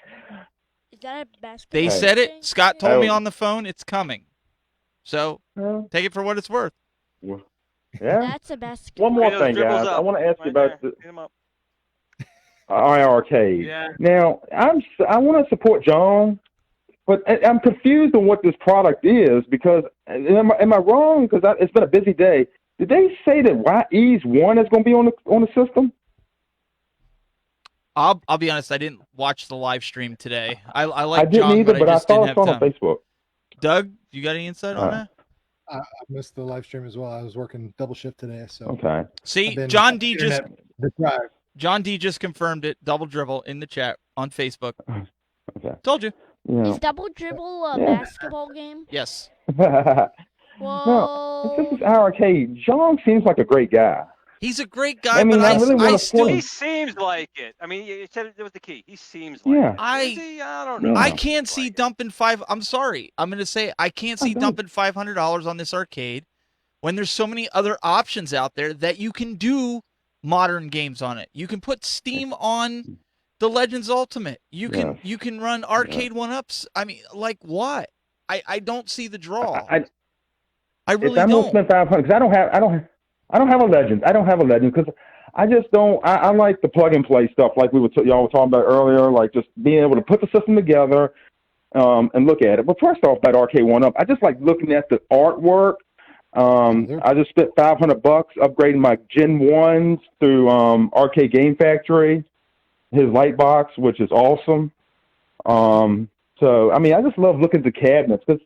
Is that a basketball? They said it. Scott told me on the phone it's coming. So take it for what it's worth. Yeah. That's a basketball. One more thing, guys. I want to ask you about the arcade. Yeah. Now, I want to support John, but I'm confused on what this product is because am I wrong? Because it's been a busy day. Did they say that Ease 1 is going to be on the system? I'll be honest. I didn't watch the live stream today. I like I didn't John, either, but I just saw didn't it have on time. Facebook. Doug, you got any insight on that? I missed the live stream as well. I was working double shift today, so Okay. See, John D just confirmed it. Double dribble in the chat on Facebook. Okay. Told you. Yeah. Is double dribble a basketball game? Yes. No, this is our arcade. John seems like a great guy. He's a great guy, I mean, but I really want to support him. He seems like it. I mean, you said it was the key. He seems like it. I don't know. I can't see dumping I'm sorry. I'm going to say I can't see dumping $500 on this arcade when there's so many other options out there that you can do modern games on it. You can put Steam on the Legends Ultimate. You can run arcade 1-ups. I mean, like what? I don't see the draw. I really I'm don't. gonna spend $500 because I don't have a Legend. I don't have a Legend because I just don't. I like the plug and play stuff like y'all were talking about earlier, like just being able to put the system together and look at it. But first off, about Arcade 1-Up, I just like looking at the artwork. I just spent $500 upgrading my Gen 1s through Arcade Game Factory, his light box, which is awesome. So I mean, I just love looking at the cabinets because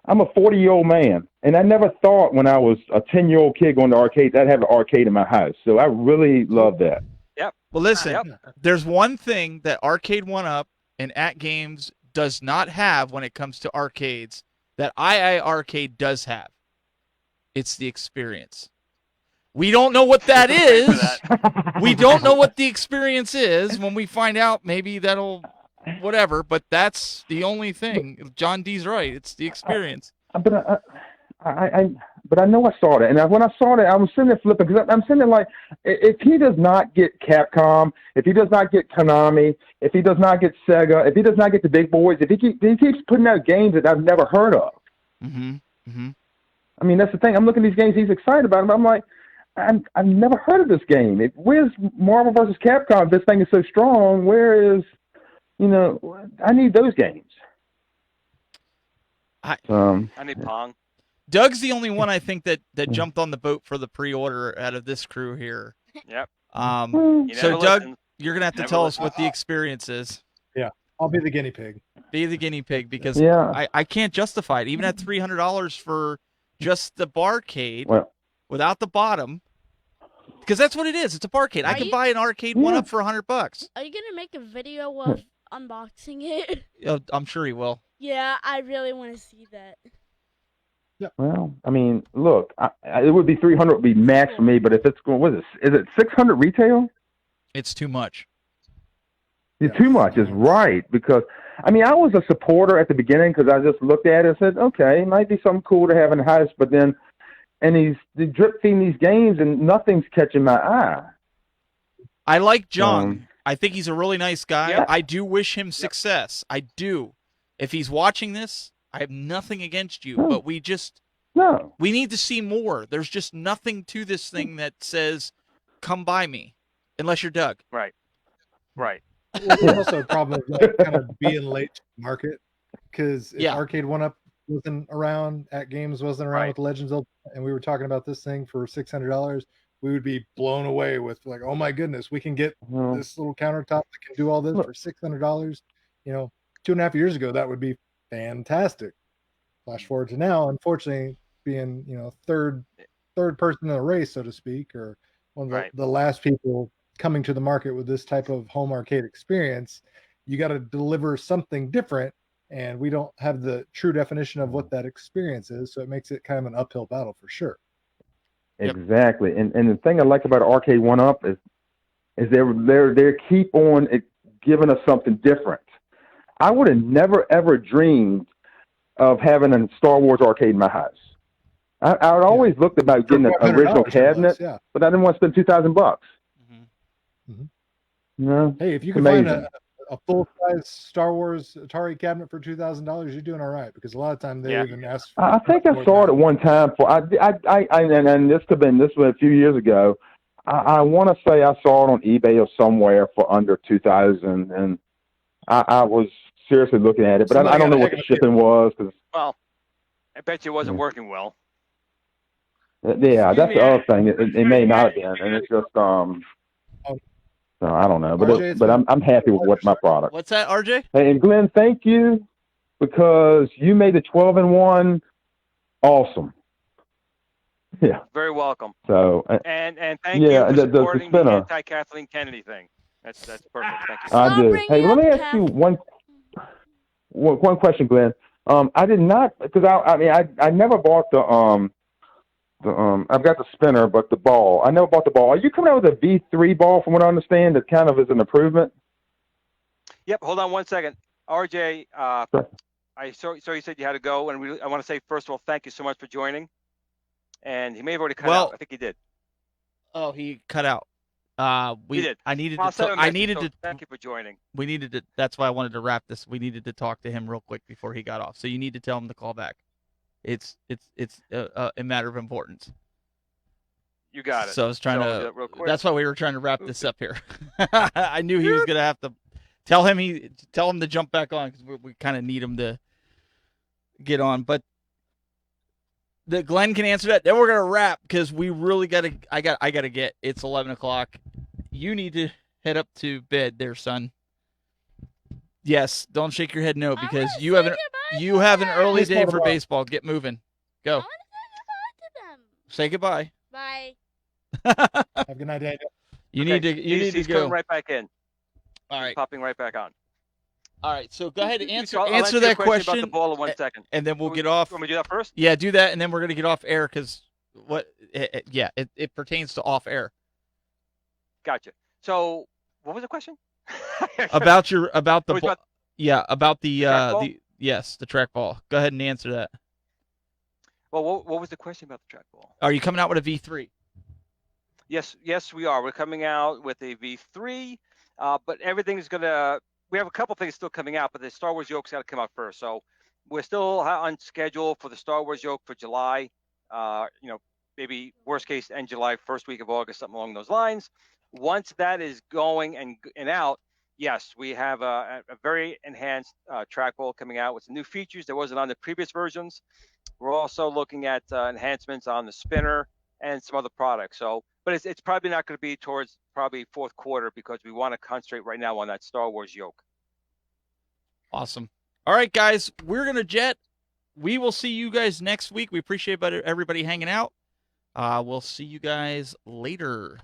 I'm a 40-year-old man, and I never thought when I was a 10-year-old kid going to arcades I'd have an arcade in my house. So I really love that. Yep. Well, listen, there's one thing that Arcade 1-Up and At Games does not have when it comes to arcades that II Arcade does have. It's the experience. We don't know what that is. We don't know what the experience is. When we find out, maybe that'll whatever, but that's the only thing. John D's right. It's the experience. But I know I saw that, and when I saw that, I was sitting there flipping because I'm sitting there like, if he does not get Capcom, if he does not get Konami, if he does not get Sega, if he does not get the big boys, if he keeps putting out games that I've never heard of. I mean, that's the thing. I'm looking at these games he's excited about them. I'm like, I've never heard of this game. Where's Marvel vs. Capcom? If this thing is so strong, where is, I need those games. I need Pong. Doug's the only one I think that jumped on the boat for the pre-order out of this crew here. Yep. So Doug, you're gonna have to tell us what the experience is. Yeah, I'll be the guinea pig. Be the guinea pig because I can't justify it even at $300 for just the barcade without the bottom. Because that's what it is. It's a barcade. I could buy an arcade 1-Up for $100. Are you gonna make a video of unboxing it? I'm sure he will. Yeah, I really want to see that. Yeah. Well, I mean, look, it would be 300 would be max for me, but if it's going, is it 600 retail? It's too much. It's too much. It's right because I mean I was a supporter at the beginning because I just looked at it and said, okay, it might be something cool to have in the house, but then they drip feeding these games and nothing's catching my eye. I like John. I think he's a really nice guy. Yep. I do wish him success. I do. If he's watching this, I have nothing against you, but we need to see more. There's just nothing to this thing that says, come by me, unless you're Doug. Right. Well, there's also a problem of like, kind of being late to the market because if Arcade 1-Up wasn't around, At Games wasn't around with Legends Ultimate, and we were talking about this thing for $600, we would be blown away with like, oh my goodness, we can get this little countertop that can do all this for $600. 2.5 years ago, that would be fantastic. Flash forward to now, unfortunately, being third person in the race, so to speak, or one of the last people coming to the market with this type of home arcade experience, you got to deliver something different, and we don't have the true definition of what that experience is, so it makes it kind of an uphill battle for sure. Exactly. And the thing I like about Arcade 1-Up is they keep on giving us something different. I would have never ever dreamed of having a Star Wars arcade in my house. I would always looked about getting an original cabinet, but I didn't want to spend $2,000. Mm-hmm. You know? Hey, if you can find a full-size Star Wars Atari cabinet for $2,000, you're doing all right, because a lot of time they even ask for. I think I saw it at one time for and this was a few years ago. I want to say I saw it on eBay or somewhere for under $2,000, and I was seriously looking at it, but I don't know what the shipping was. Well, I bet you it wasn't working well. Yeah, that's the other thing. It may not have been, and it's just so I don't know, but I'm happy with my product. What's that, RJ? Hey, and Glenn, thank you, because you made the 12-in-1 awesome. Yeah. Very welcome. So and thank you for supporting the spinner. anti-Kathleen Kennedy thing. That's perfect. Thank you. I do. Hey, let me ask you one question, Glenn. I did not, because I never bought I've got the spinner, but the ball. I never bought the ball. Are you coming out with a V3 ball, from what I understand, that kind of is an improvement? Yep. Hold on one second. RJ, I saw you said you had to go, and I want to say, first of all, thank you so much for joining. And he may have already cut out. I think he did. Oh, he cut out. He did. I needed to. Thank you for joining. We needed to. That's why I wanted to wrap this. We needed to talk to him real quick before he got off. So you need to tell him to call back. It's a matter of importance. You got it. So I was trying to. Real quick. That's why we were trying to wrap this up here. I knew he was gonna have to tell him to jump back on, because we kind of need him to get on. But the Glenn can answer that. Then we're gonna wrap, because we really gotta. I gotta get. It's 11 o'clock. You need to head up to bed, there, son. Yes, don't shake your head no, because you have an early day for baseball. Get moving. Go. I want to say goodbye to them. Say goodbye. Bye. Have a good night, Daniel. You need to He's go. coming right back in. All right. He's popping right back on. All right. So go ahead and answer I'll answer that question about the ball in 1 second. and then we'll get off. You want me to do that first? Yeah, do that, and then we're gonna get off air, because it pertains to off air. Gotcha. So what was the question? about the About the trackball. Go ahead and answer that. Well, what was the question about the trackball? Are you coming out with a V3? Yes, we are. We're coming out with a V3, but everything's gonna. We have a couple things still coming out, but the Star Wars Yoke's got to come out first. So we're still on schedule for the Star Wars Yoke for July. Maybe worst case end July, first week of August, something along those lines. Once that is going and out, yes, we have a very enhanced trackball coming out with some new features that wasn't on the previous versions. We're also looking at enhancements on the spinner and some other products. So, but it's probably not going to be towards probably fourth quarter, because we want to concentrate right now on that Star Wars Yoke. Awesome. All right, guys, we're going to jet. We will see you guys next week. We appreciate everybody hanging out. We'll see you guys later.